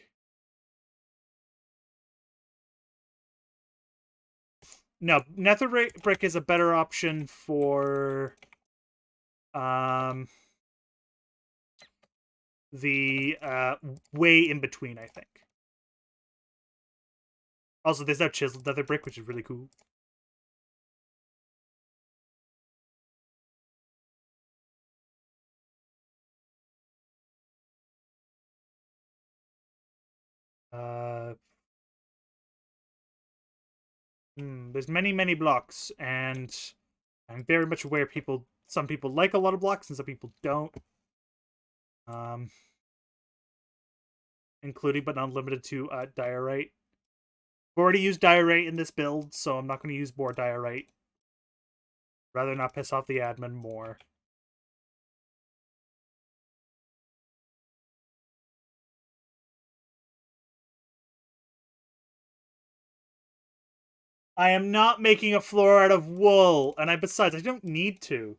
No, nether brick is a better option for um the way in between, I think. Also, there's that chiseled nether brick, which is really cool. There's many blocks, and I'm very much aware some people like a lot of blocks and some people don't. Um, including but not limited to diorite. I've already used diorite in this build, so I'm not going to use more diorite. Rather not piss off the admin more. I am not making a floor out of wool, and besides, I don't need to.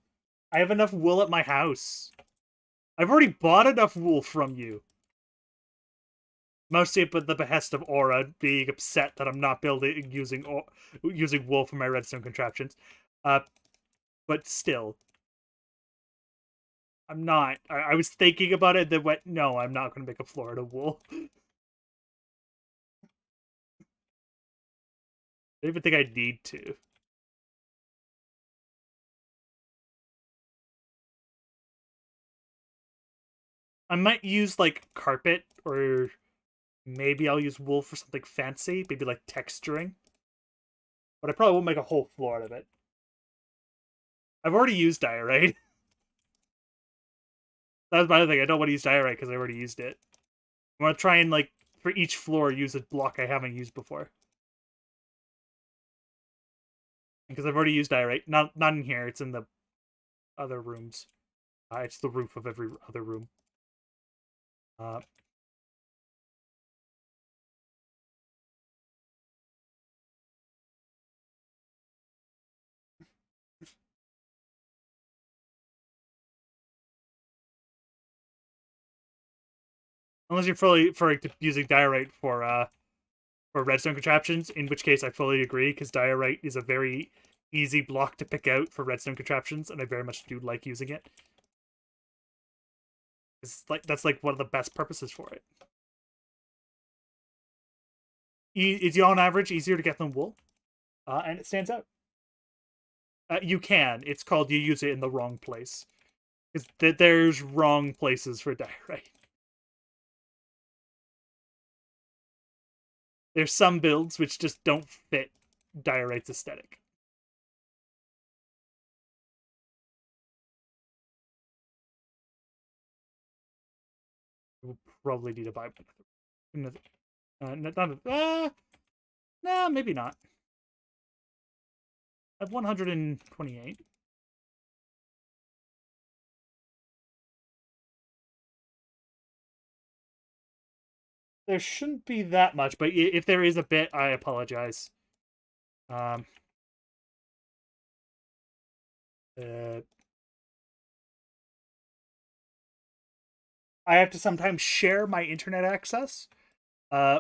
I have enough wool at my house. I've already bought enough wool from you. Mostly at the behest of Aura being upset that I'm not using wool for my redstone contraptions. But still, I'm not. I was thinking about it, then went, no, I'm not going to make a floor out of wool. I don't even think I need to. I might use like carpet, or maybe I'll use wool for something fancy, maybe like texturing. But I probably won't make a whole floor out of it. I've already used diorite. That was my other thing. I don't want to use diorite because I already used it. I want to try and, like, for each floor, use a block I haven't used before. Because I've already used diorite. Not in here. It's in the other rooms. It's the roof of every other room. Unless you're fully for using diorite for redstone contraptions, in which case I fully agree, because diorite is a very easy block to pick out for redstone contraptions, and I very much do like using it. It's like that's like one of the best purposes for it. Is on average easier to get than wool, and it stands out. You can. It's called you use it in the wrong place. Because there's wrong places for diorite. There's some builds which just don't fit diorite's aesthetic. We'll probably need to buy another. No, maybe not. I have 128. There shouldn't be that much, but if there is a bit, I apologize. Um, uh, I have to sometimes share my internet access,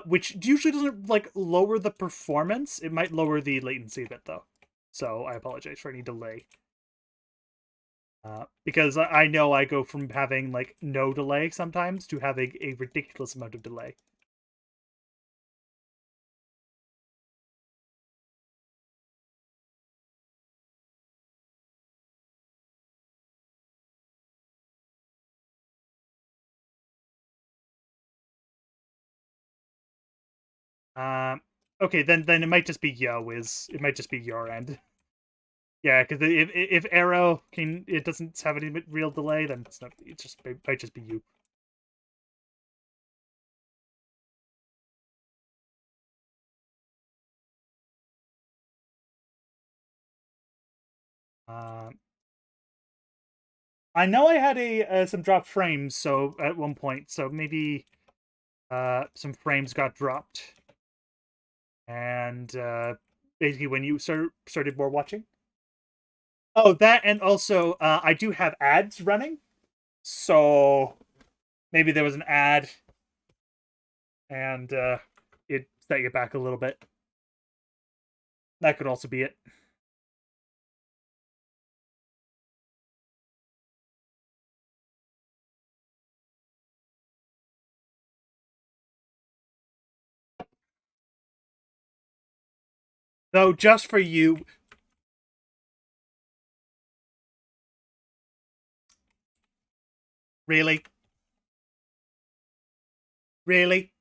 which usually doesn't like lower the performance. It might lower the latency a bit though. So I apologize for any delay. Because I know I go from having like no delay sometimes to having a ridiculous amount of delay. Um, okay, then it might just be it might just be your end. Yeah, because if Arrow it doesn't have any real delay, then it's not. It might just be you. Um, I know I had some dropped frames, so at one point, so maybe some frames got dropped, and basically when you started more watching. Oh, that, and also I do have ads running, so maybe there was an ad, and it set you back a little bit. That could also be it. Though, just for you. Really? Really?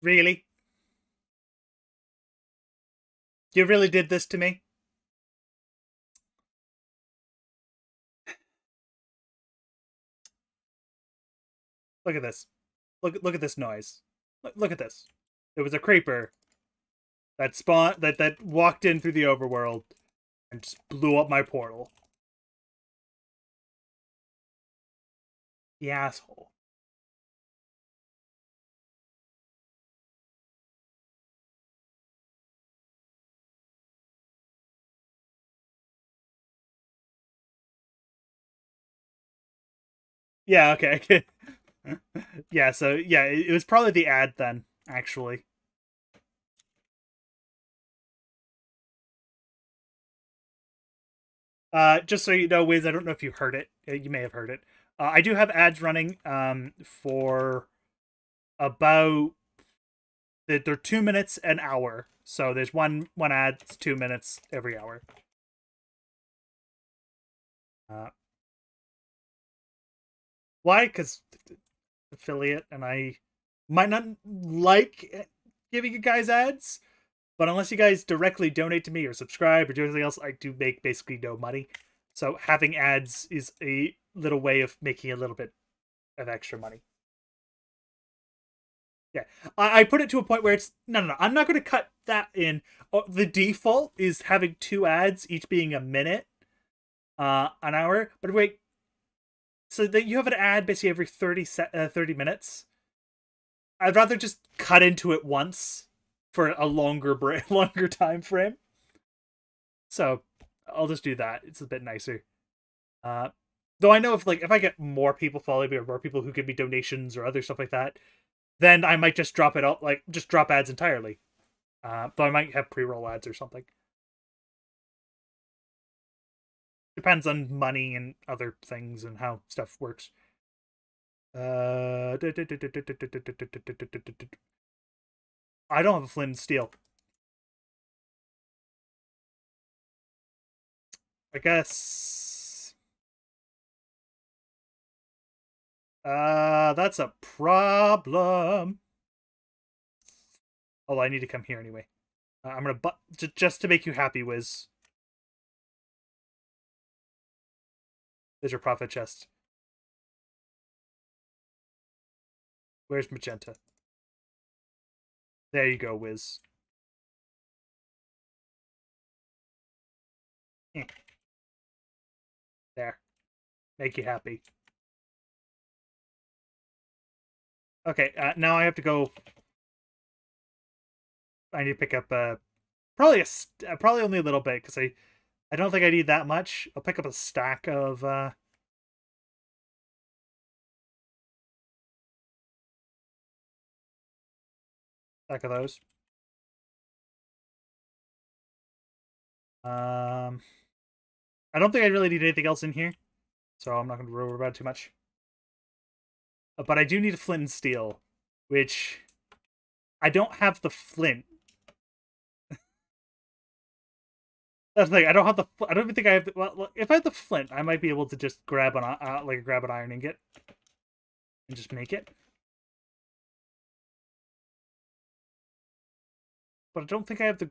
Really? You really did this to me? Look at this. Look at this noise. Look at this. It was a creeper that spawned that walked in through the overworld and just blew up my portal. The asshole. Yeah, okay. Yeah, so yeah, it was probably the ad then, actually. Just so you know, Wiz, I don't know if you heard it. You may have heard it. I do have ads running for about they're 2 minutes an hour. So there's one ad, it's 2 minutes every hour. Uh, why? Because affiliate, and I might not like giving you guys ads, but unless you guys directly donate to me or subscribe or do anything else, I do make basically no money. So having ads is a little way of making a little bit of extra money. Yeah, I put it to a point where it's no. I'm not going to cut that in. The default is having 2 ads, each being a minute, an hour. But wait, so that you have an ad basically every 30 minutes. I'd rather just cut into it once for a longer longer time frame. So I'll just do that. It's a bit nicer. Uh, though I know if I get more people following me or more people who give me donations or other stuff like that, then I might just drop it out, like just drop ads entirely. Though I might have pre-roll ads or something. Depends on money and other things and how stuff works. I don't have a flint and steel. I guess. That's a problem. Oh, I need to come here anyway. I'm gonna just to make you happy, Wiz. There's your profit chest. Where's magenta? There you go, Wiz. There. Make you happy. Okay, now I have to go. I need to pick up probably only a little bit because I don't think I need that much. I'll pick up a stack of those. I don't think I really need anything else in here, so I'm not going to worry about it too much. But I do need a flint and steel, which I don't have the flint. That's the thing. I don't have the. I don't even think I have. Well, if I had the flint, I might be able to just grab grab an iron ingot and just make it. But I don't think I have the.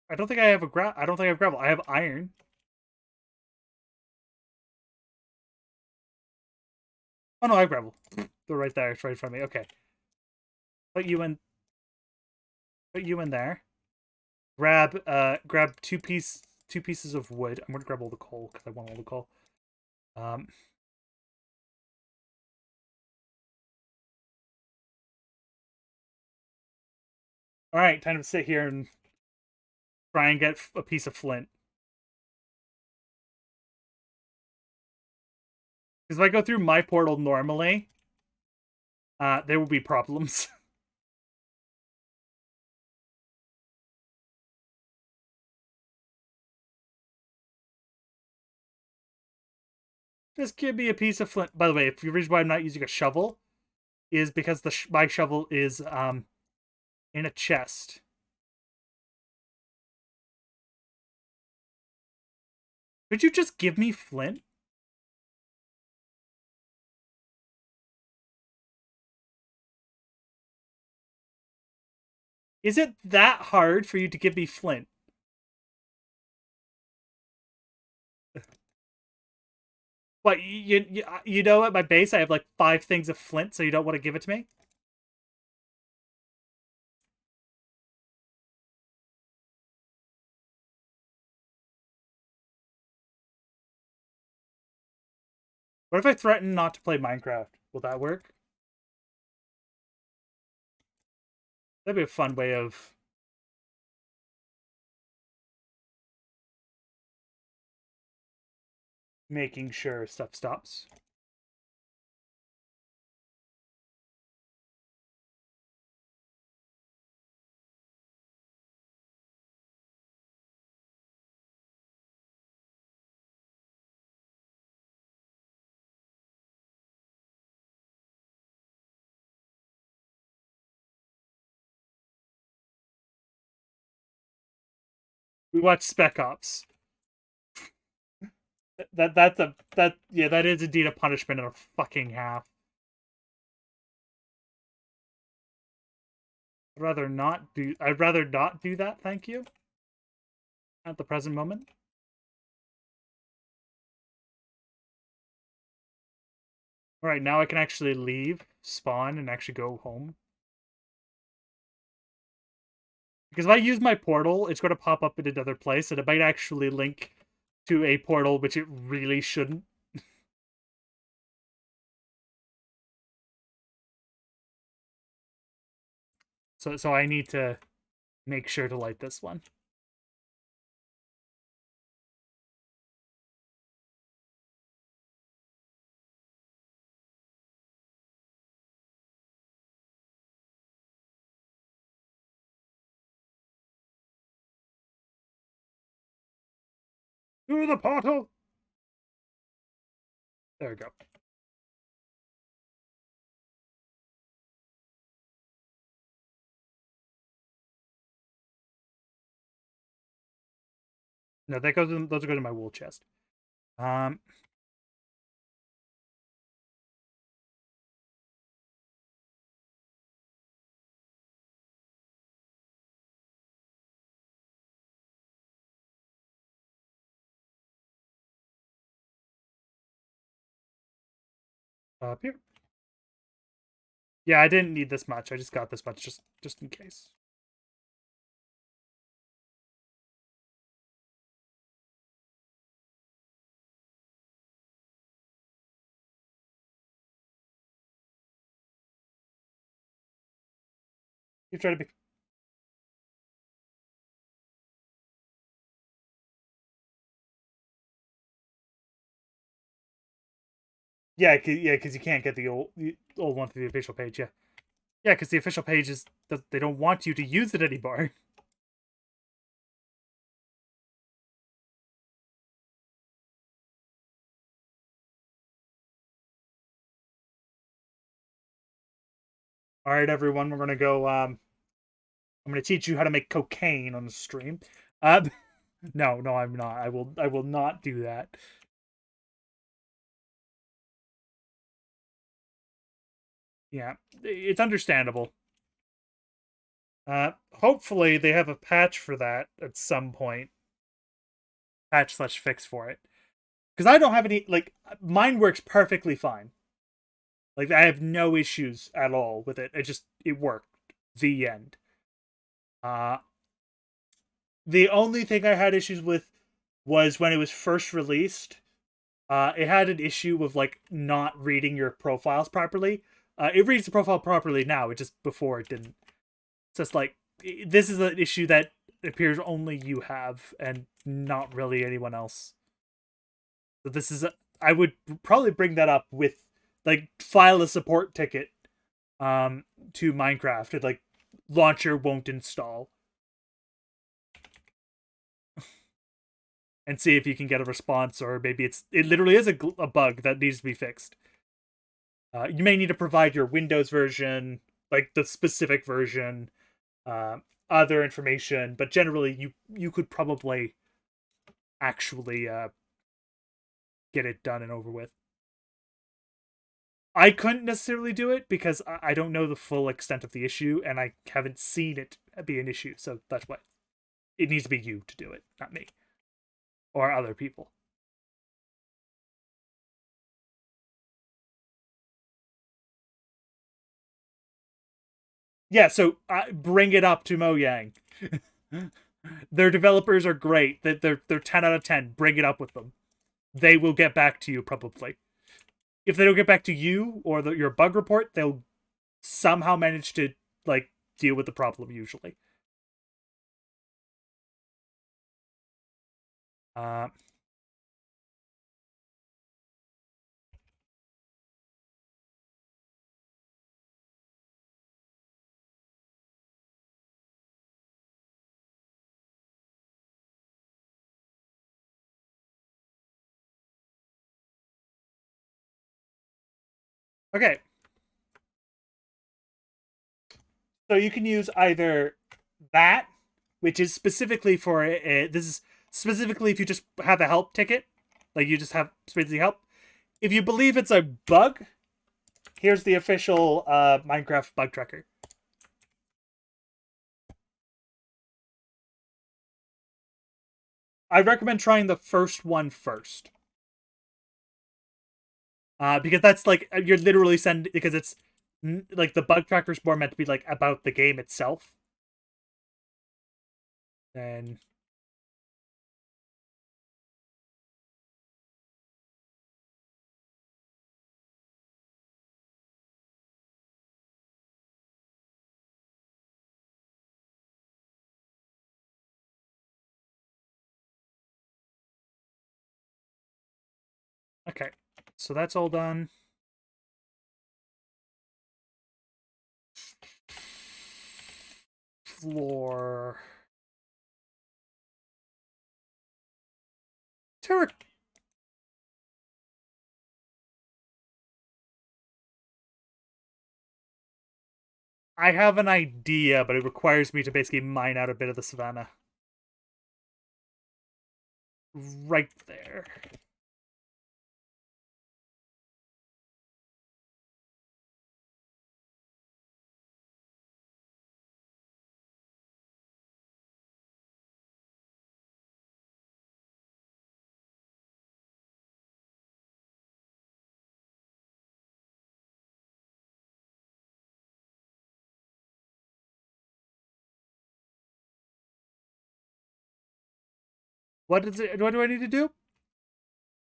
I don't think I have I don't think I have gravel. I have iron. Oh no, I have gravel. They're right there. It's right in front of me. Okay. Put you in. Put you in there. Grab two pieces of wood. I'm gonna grab all the coal because I want all the coal. Um. All right, time to sit here and try and get a piece of flint. Because if I go through my portal normally, there will be problems. Just give me a piece of flint. By the way, if the reason why I'm not using a shovel is because my shovel is in a chest. Could you just give me flint? Is it that hard for you to give me flint? What, you know at my base I have like 5 things of flint, so you don't want to give it to me? What if I threaten not to play Minecraft? Will that work? That'd be a fun way of... making sure stuff stops. We watched Spec Ops. That is indeed a punishment and a fucking half. I'd rather not do that, thank you. At the present moment. Alright, now I can actually leave, spawn, and actually go home. Because if I use my portal, it's going to pop up in another place, and it might actually link to a portal, which it really shouldn't. So I need to make sure to light this one. To the portal! There we go. No, those are going to my wool chest. Up here. Yeah, I didn't need this much. I just got this much just in case. You try to be... Yeah, because you can't get the old one through the official page, yeah. Yeah, because the official page is... they don't want you to use it anymore. Alright, everyone, we're gonna go, I'm gonna teach you how to make cocaine on the stream. No, I'm not. I will not do that. Yeah, it's understandable. Hopefully they have a patch for that at some point. Patch/fix for it. Because I don't have any, like, mine works perfectly fine. Like, I have no issues at all with it. It worked. The end. The only thing I had issues with was when it was first released. It had an issue with, like, not reading your profiles properly. It reads the profile properly now. It just, before it didn't. It's just like, this is an issue that appears only you have, and not really anyone else. So this is I would probably bring that up with, like, file a support ticket to Minecraft. It, like, launcher won't install. And see if you can get a response, or maybe it literally is a bug that needs to be fixed. You may need to provide your Windows version, like the specific version, other information, but generally you could probably actually get it done and over with. I couldn't necessarily do it because I don't know the full extent of the issue and I haven't seen it be an issue. So that's why it needs to be you to do it, not me or other people. Yeah, so bring it up to Mojang. Their developers are great. They're 10 out of 10. Bring it up with them. They will get back to you probably. If they don't get back to you or your bug report, they'll somehow manage to like deal with the problem usually. Uh, okay, so you can use either that, which is specifically for this is specifically if you just have a help ticket, like you just have specifically help. If you believe it's a bug, here's the official Minecraft bug tracker. I recommend trying the first one first. Because that's like you're literally sending because it's like the bug tracker's more meant to be like about the game itself. And okay, so that's all done. Floor. Terra. I have an idea, but it requires me to basically mine out a bit of the savannah. Right there. What is it? What do I need to do?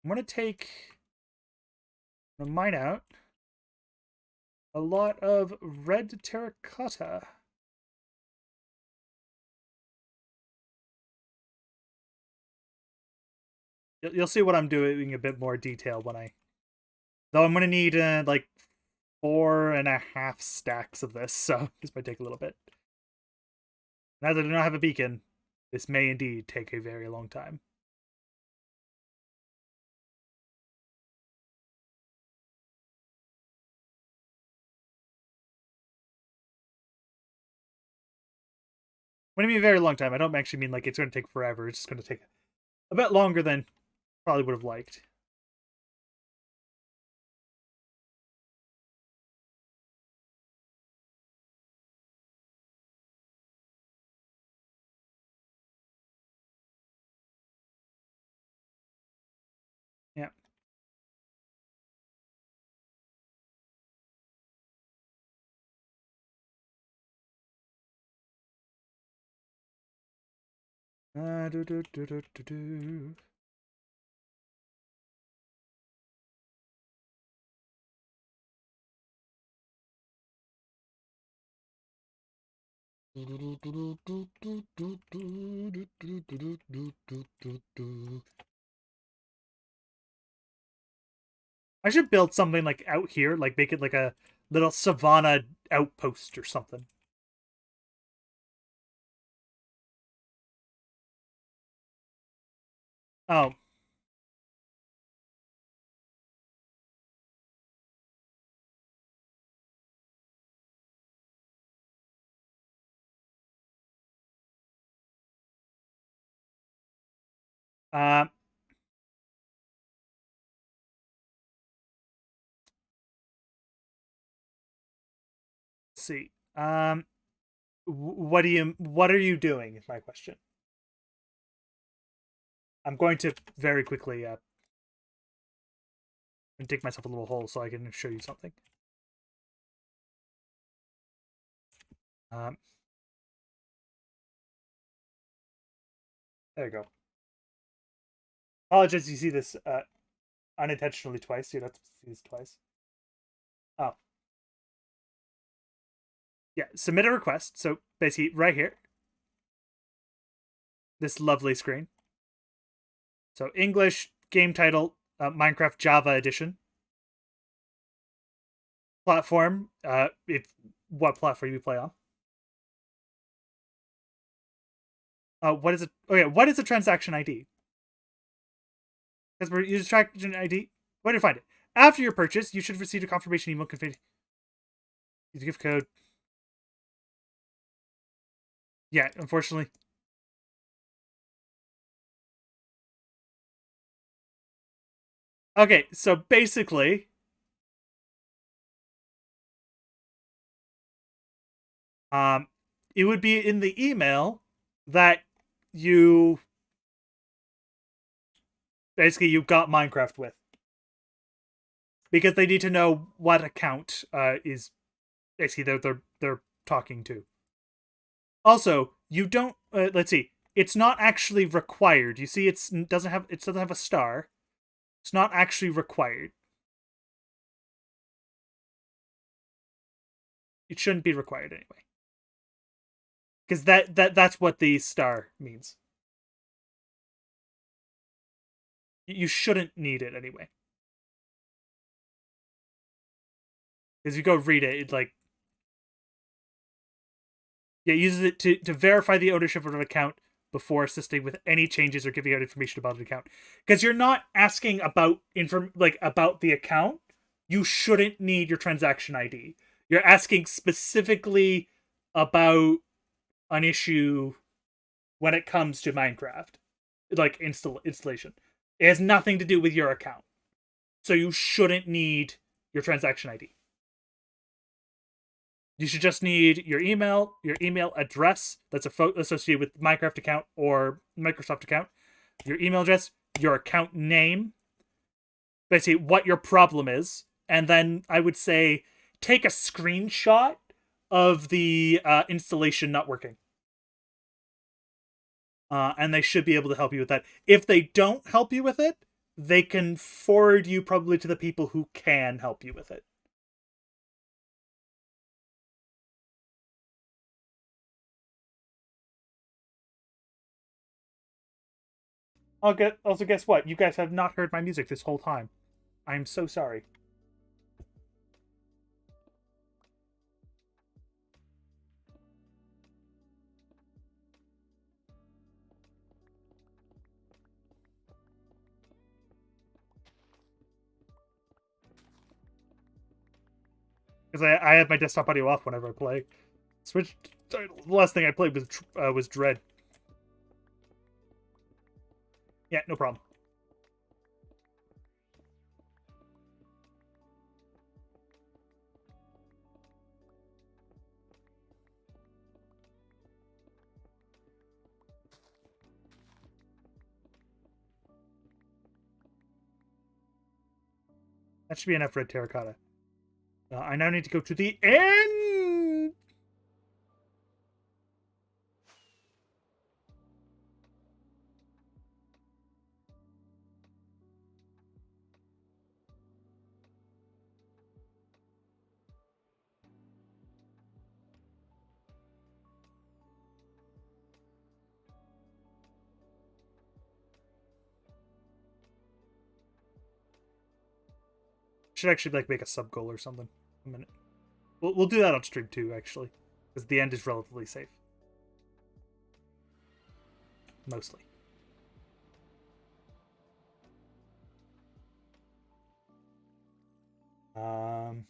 I'm gonna mine out a lot of red terracotta. You'll see what I'm doing in a bit more detail when I. Though I'm gonna need like 4.5 stacks of this, so this might take a little bit. Now that I do not have a beacon, this may indeed take a very long time. When I mean a very long time, I don't actually mean like it's going to take forever. It's just going to take a bit longer than probably would have liked. Yeah. Do, do, do, do, do, do. I should build something like out here, like make it like a little savannah outpost or something. Oh, uh, see. What are you doing? Is my question. I'm going to very quickly and dig myself a little hole so I can show you something. There you go. Apologize, you see this unintentionally twice. You're not supposed to see this twice. Oh. Yeah, submit a request. So basically, right here, this lovely screen. So English, game title, Minecraft Java edition. Platform, if what platform you play on. What is it? Okay, what is a transaction ID? Because we're using transaction ID. Where do you find it? After your purchase, you should receive a confirmation email confirming the gift code. Yeah, unfortunately. Okay, so basically, it would be in the email that you basically you got Minecraft with, because they need to know what account is basically they're talking to. Also, you don't let's see. It's not actually required. You see, it doesn't have a star. It's not actually required. It shouldn't be required anyway, because that's what the star means. You shouldn't need it anyway, because you go read it. It like yeah, it uses it to verify the ownership of an account before assisting with any changes or giving out information about an account. Because you're not asking about about the account. You shouldn't need your transaction ID. You're asking specifically about an issue when it comes to Minecraft, like installation. It has nothing to do with your account, so you shouldn't need your transaction ID. You should just need your email address that's associated with Minecraft account or Microsoft account, your email address, your account name, basically what your problem is, and then I would say take a screenshot of the installation not working. And they should be able to help you with that. If they don't help you with it, they can forward you probably to the people who can help you with it. Also, guess what? You guys have not heard my music this whole time. I'm so sorry. Because I have my desktop audio off whenever I play. Switch. The last thing I played was Dread. Yeah, no problem. That should be enough red terracotta. I now need to go to the end. Should actually like make a sub goal or something. A minute. We'll do that on stream too, actually, because the end is relatively safe. Mostly. Um.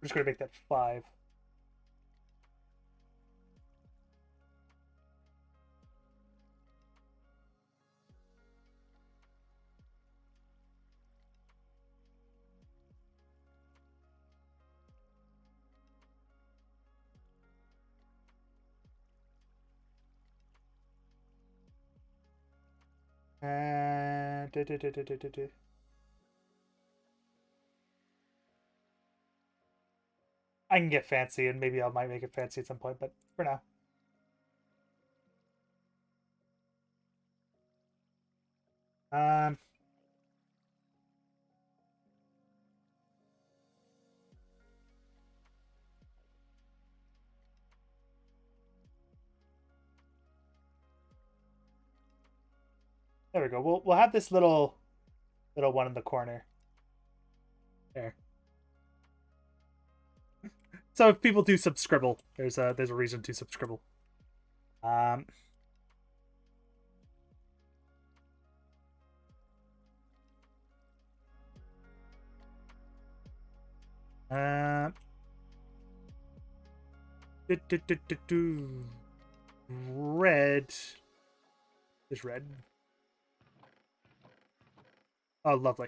We're just gonna make that 5. And I can get fancy, and maybe I might make it fancy at some point, but for now. Um, there we go. We'll have this little one in the corner. There. So if people do subscribble, there's a reason to subscribble. Um, uh, red is red. Oh, lovely.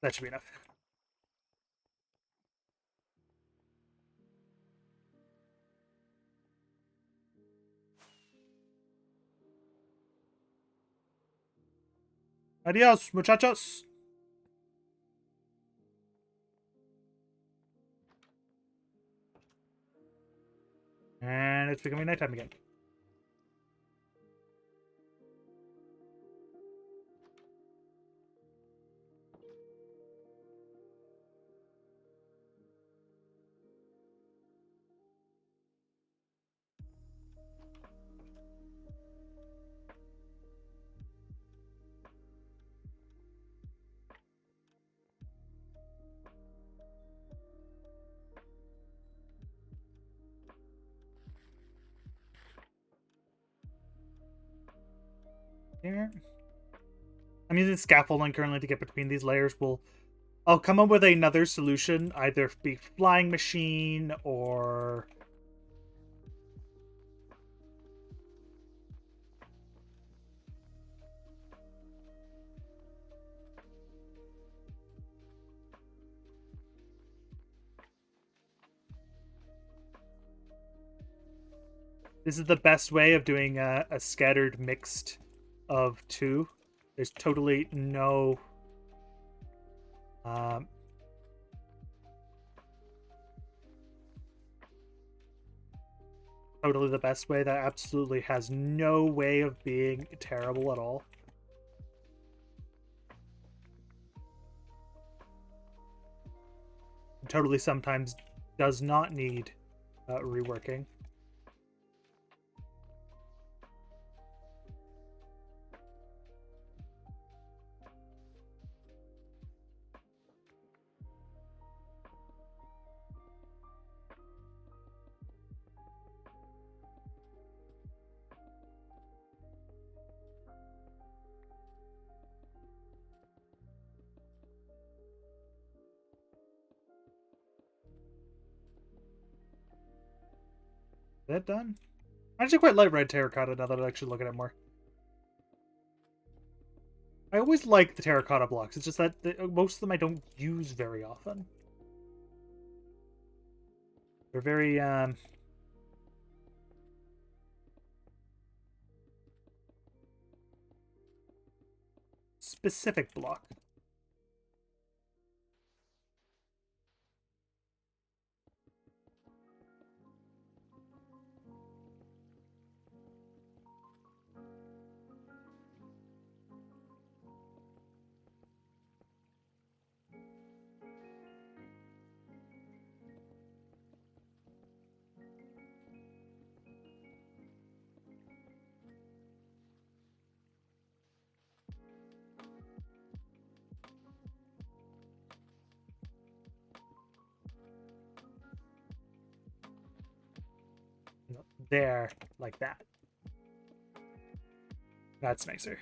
That should be enough. Adios, muchachos. And it's becoming nighttime again. Here. I'm using scaffolding currently to get between these layers. I'll come up with another solution, either be flying machine or this is the best way of doing a scattered mixed of 2. There's totally no totally the best way. That absolutely has no way of being terrible at all. Totally sometimes does not need reworking. Is that done? I actually quite like red terracotta now that I actually look at it more. I always like the terracotta blocks. It's just that most of them I don't use very often. They're very specific block. There, like that. That's nicer.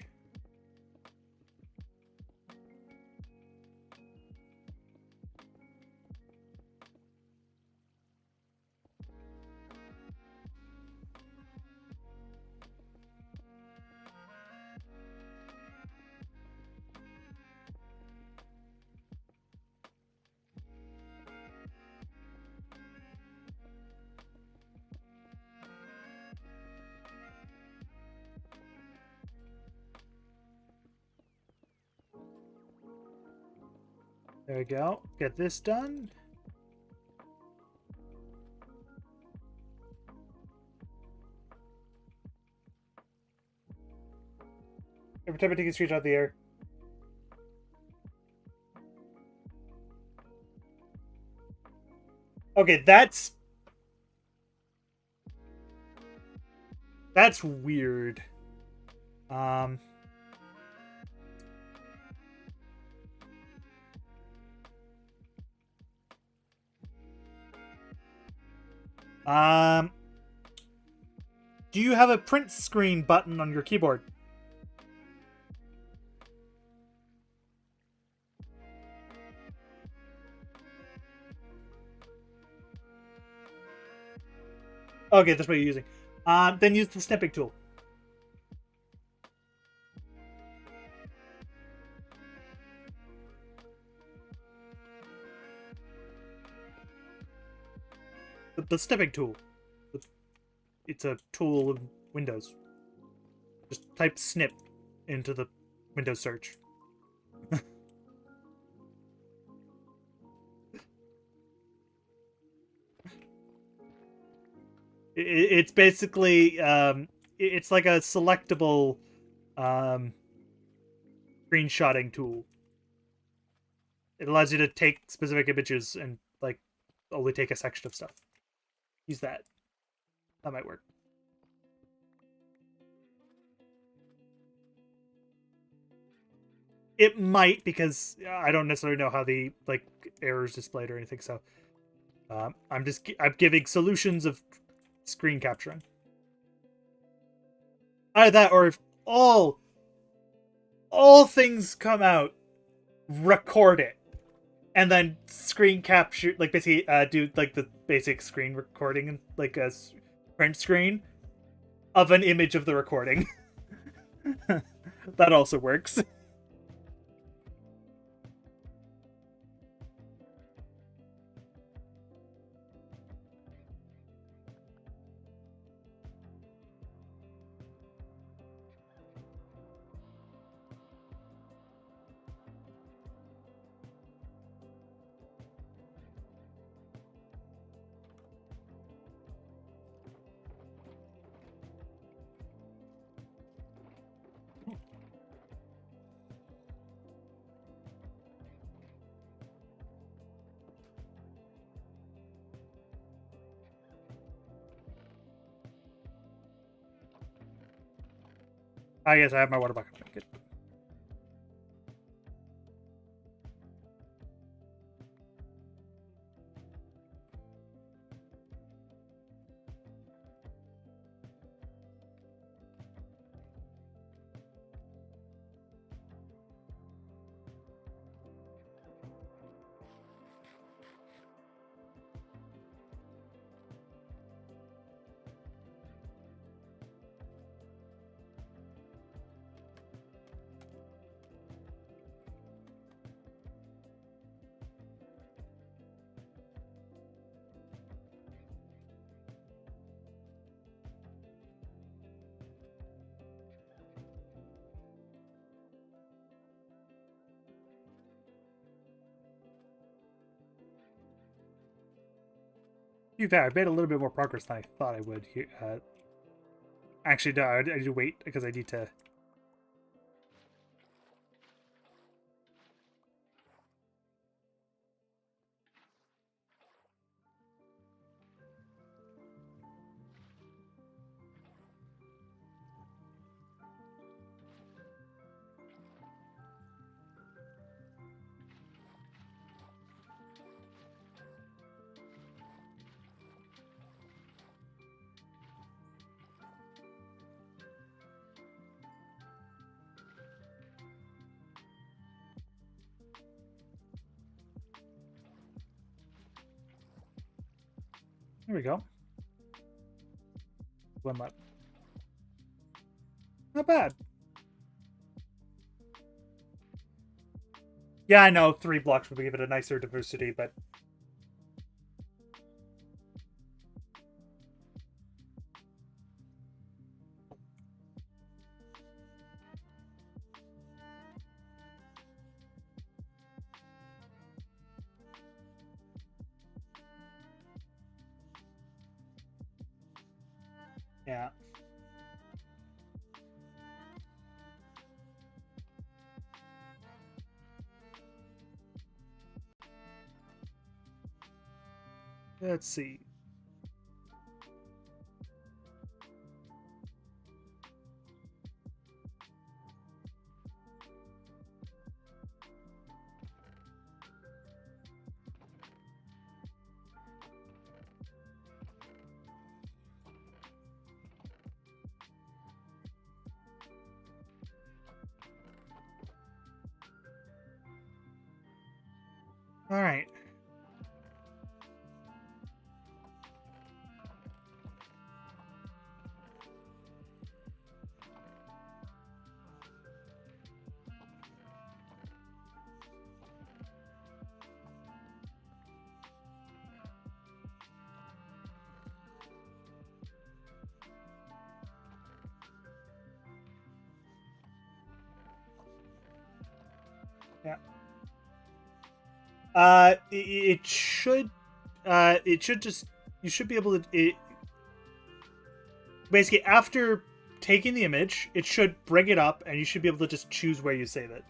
There we go. Get this done. Every time I take a screenshot of the air. Okay, that's weird. Do you have a print screen button on your keyboard? Okay, that's what you're using. Then use the snipping tool. The snipping tool. It's a tool in Windows. Just type snip into the Windows search. It's basically it's like a selectable screenshotting tool. It allows you to take specific images and like only take a section of stuff. Use that. That might work. It might, because I don't necessarily know how the like errors displayed or anything. So I'm giving solutions of screen capturing. Either that, or if all things come out, record it, and then screen capture, like basically do like the basic screen recording and like a print screen of an image of the recording. That also works. I guess I have my water bucket. Good. To be fair, I've made a little bit more progress than I thought I would here. Actually, no, I need to wait because I need to. There we go. One up. Not bad. Yeah, I know 3 blocks would give it a nicer diversity, but Yeah. Let's see. All right. Yeah. It should. It should just. You should be able to. Basically, after taking the image, it should bring it up, and you should be able to just choose where you save it.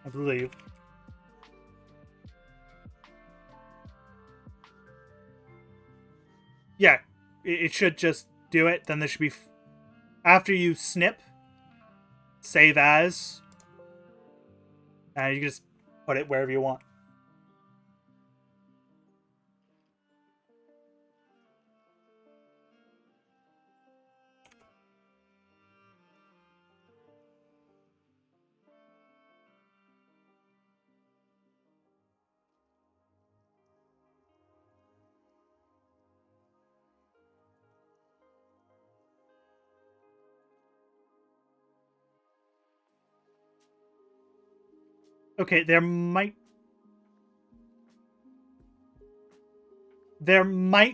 I believe. Yeah, it should just do it. Then there should be. After you snip, save as, and you can just put it wherever you want. Okay, there might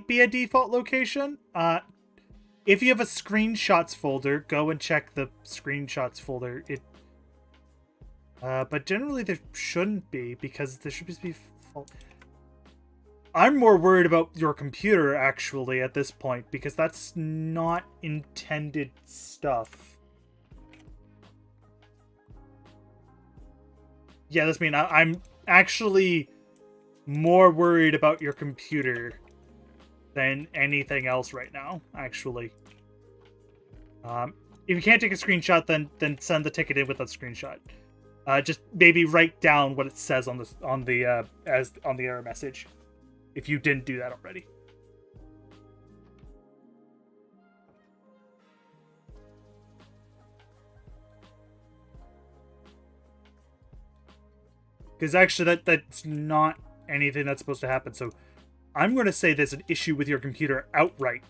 be a default location. If you have a screenshots folder, go and check the screenshots folder. But generally there shouldn't be because there should just be. I'm more worried about your computer actually at this point because that's not intended stuff. Yeah, that's mean I'm actually more worried about your computer than anything else right now, actually. If you can't take a screenshot, then send the ticket in with that screenshot. Just maybe write down what it says on the as on the error message, if you didn't do that already. Because actually, that's not anything that's supposed to happen. So I'm going to say there's an issue with your computer outright,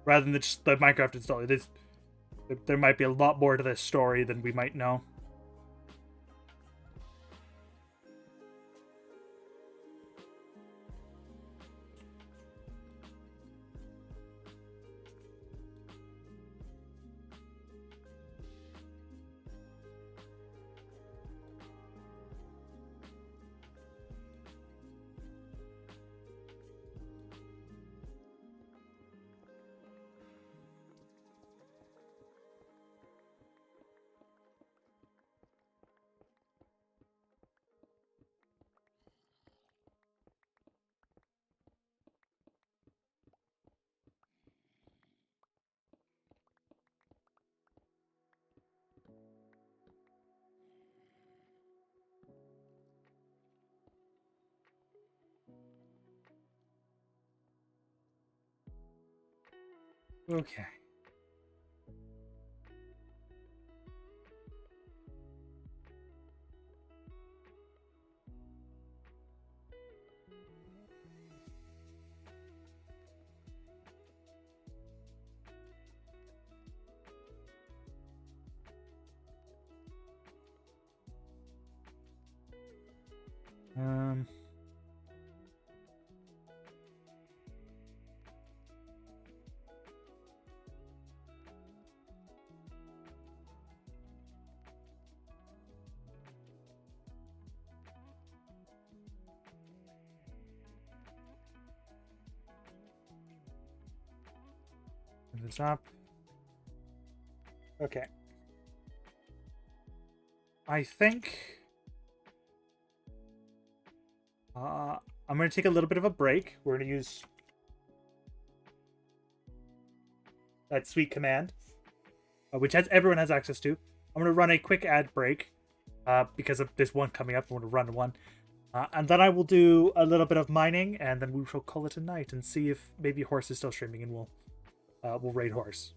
rather than just the Minecraft installer. There might be a lot more to this story than we might know. Okay. Um. this up. Okay. I think I'm going to take a little bit of a break. We're going to use that sweet command, which everyone has access to. I'm going to run a quick ad break because of this one coming up. I'm going to run one. And then I will do a little bit of mining, and then we shall call it a night and see if maybe Horse is still streaming, and we'll raid Horse.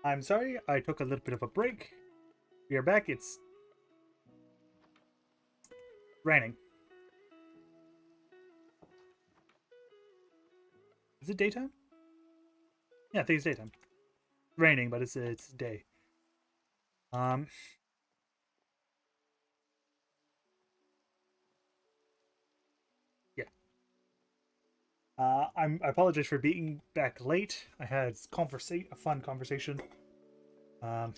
I'm sorry, I took a little bit of a break. We are back. It's raining. Is it daytime? Yeah, I think it's daytime. Raining, but it's day. Um, yeah. I apologize for being back late. I had a fun conversation. Um,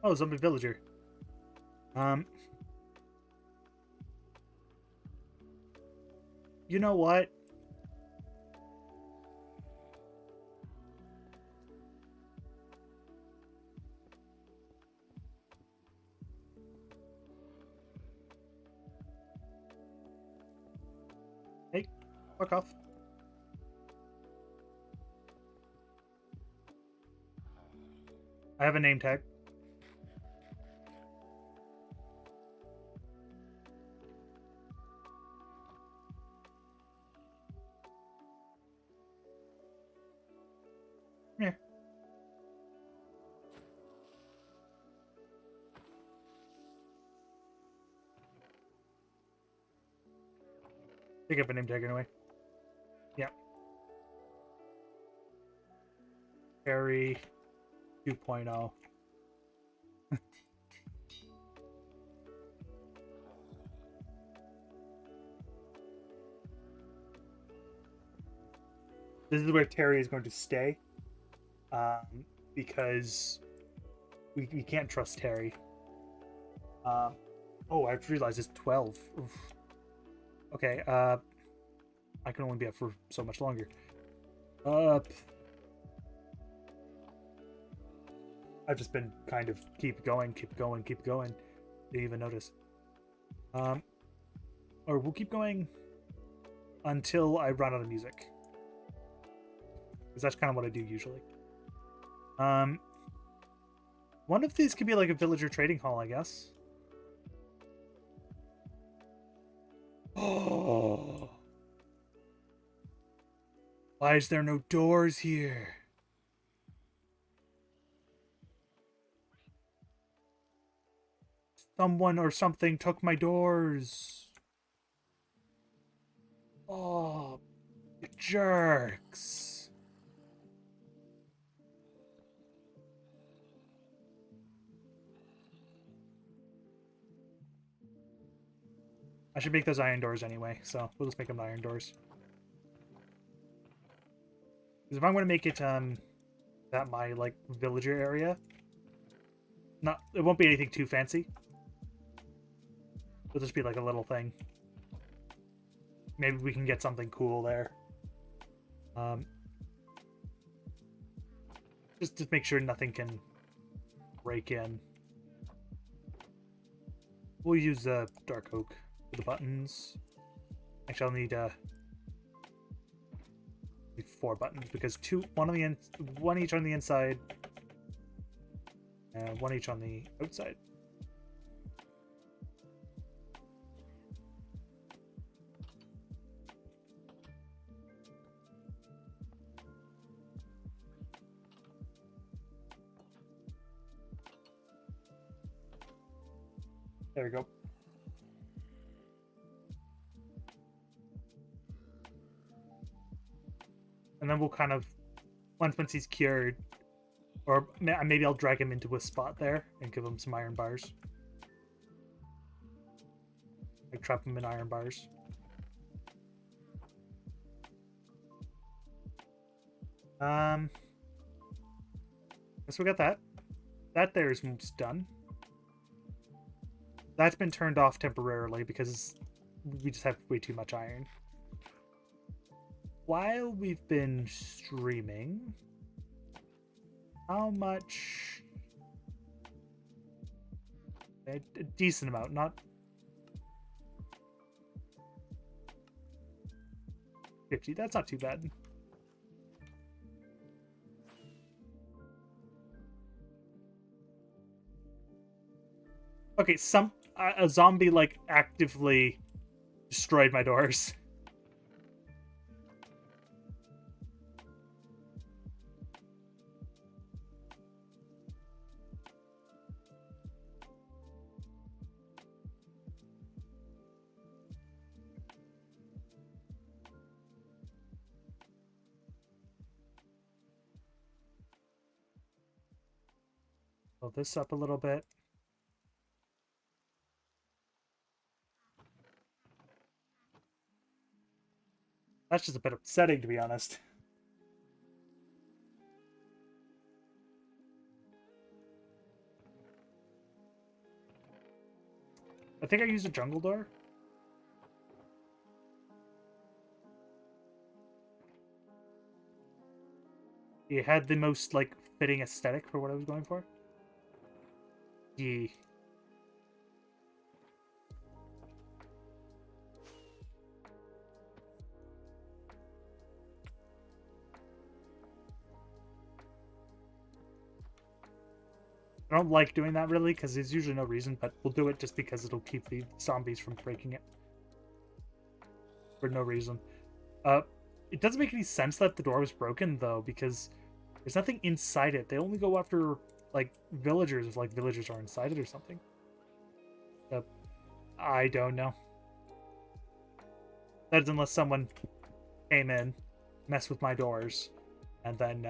oh, zombie villager. Um, you know what? Hey, fuck off. I have a name tag. Yeah. Pick up a name tag anyway. Yeah. Harry 2.0. This is where Terry is going to stay. Because we can't trust Terry. Oh, I realized it's 12. Oof. Okay, I can only be up for so much longer. I've just been kind of keep going. Didn't even notice. Or we'll keep going until I run out of music. Because that's kind of what I do usually. One of these could be like a villager trading hall, I guess. Oh. Why is there no doors here? Someone or something took my doors. Oh, you jerks. I should make those iron doors anyway, so we'll just make them iron doors. Because if I'm going to make it that my like villager area, it won't be anything too fancy. It'll just be like a little thing. Maybe we can get something cool there. Just to make sure nothing can break in. We'll use dark oak for the buttons. Actually, I'll need 4 buttons because one each on the inside, and one each on the outside. There we go. And then we'll kind of, once he's cured, or maybe I'll drag him into a spot there and give him some iron bars. Like trap him in iron bars. So we got that. That there is done. That's been turned off temporarily because we just have way too much iron. While we've been streaming, how much? A decent amount, not 50. That's not too bad. Okay, a zombie like actively destroyed my doors. Pull this up a little bit. That's just a bit upsetting, to be honest. I think I used a jungle door. It had the most, like, fitting aesthetic for what I was going for. Yeah. I don't like doing that, really, because there's usually no reason, but we'll do it just because it'll keep the zombies from breaking it. For no reason. It doesn't make any sense that the door was broken, though, because there's nothing inside it. They only go after, like, villagers if, like, villagers are inside it or something. I don't know. That's unless someone came in, messed with my doors, and then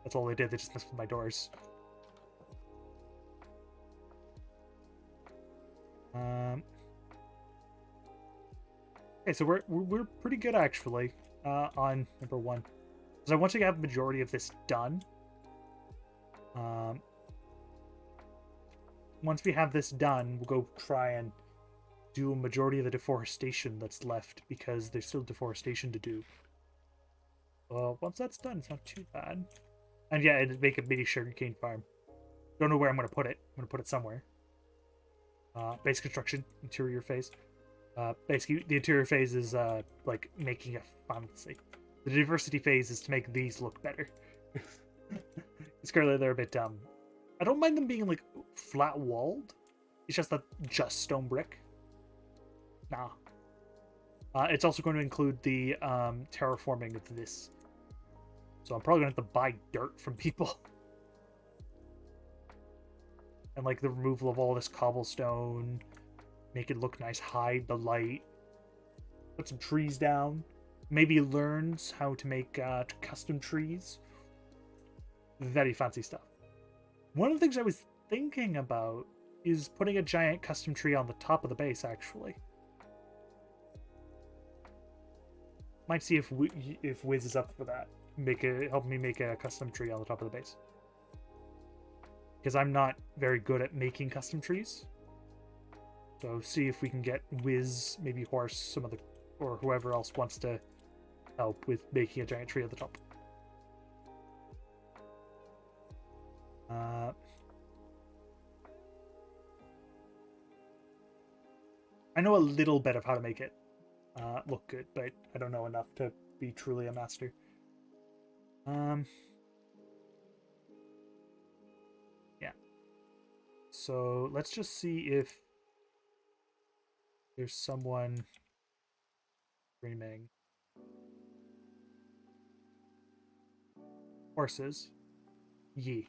that's all they did. They just messed with my doors. Okay, so we're pretty good actually on number 1. Because I want to have majority of this done. Once we have this done, we'll go try and do a majority of the deforestation that's left because there's still deforestation to do. Once that's done, it's not too bad. And yeah, it'd make a mini sugarcane farm. Don't know where I'm going to put it. I'm going to put it somewhere. Base construction, interior phase. Basically, the interior phase is like making a fancy. The diversity phase is to make these look better. It's currently they're a bit I don't mind them being like flat walled. It's just that just stone brick. Nah. It's also going to include the terraforming of this. So I'm probably going to have to buy dirt from people. And like the removal of all this cobblestone. Make it look nice, hide the light. Put some trees down. Maybe learns how to make custom trees. Very fancy stuff. One of the things I was thinking about is putting a giant custom tree on the top of the base, actually. Might see if Wiz is up for that. Help me make a custom tree on the top of the base. Because I'm not very good at making custom trees. So see if we can get Wiz, maybe Horse, or whoever else wants to help with making a giant tree at the top. I know a little bit of how to make it look good, but I don't know enough to be truly a master. Yeah. So let's just see if there's someone streaming. Horses. Yee.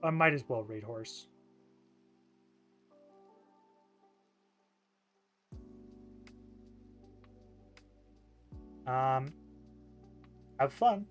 I might as well raid Horse. Have fun.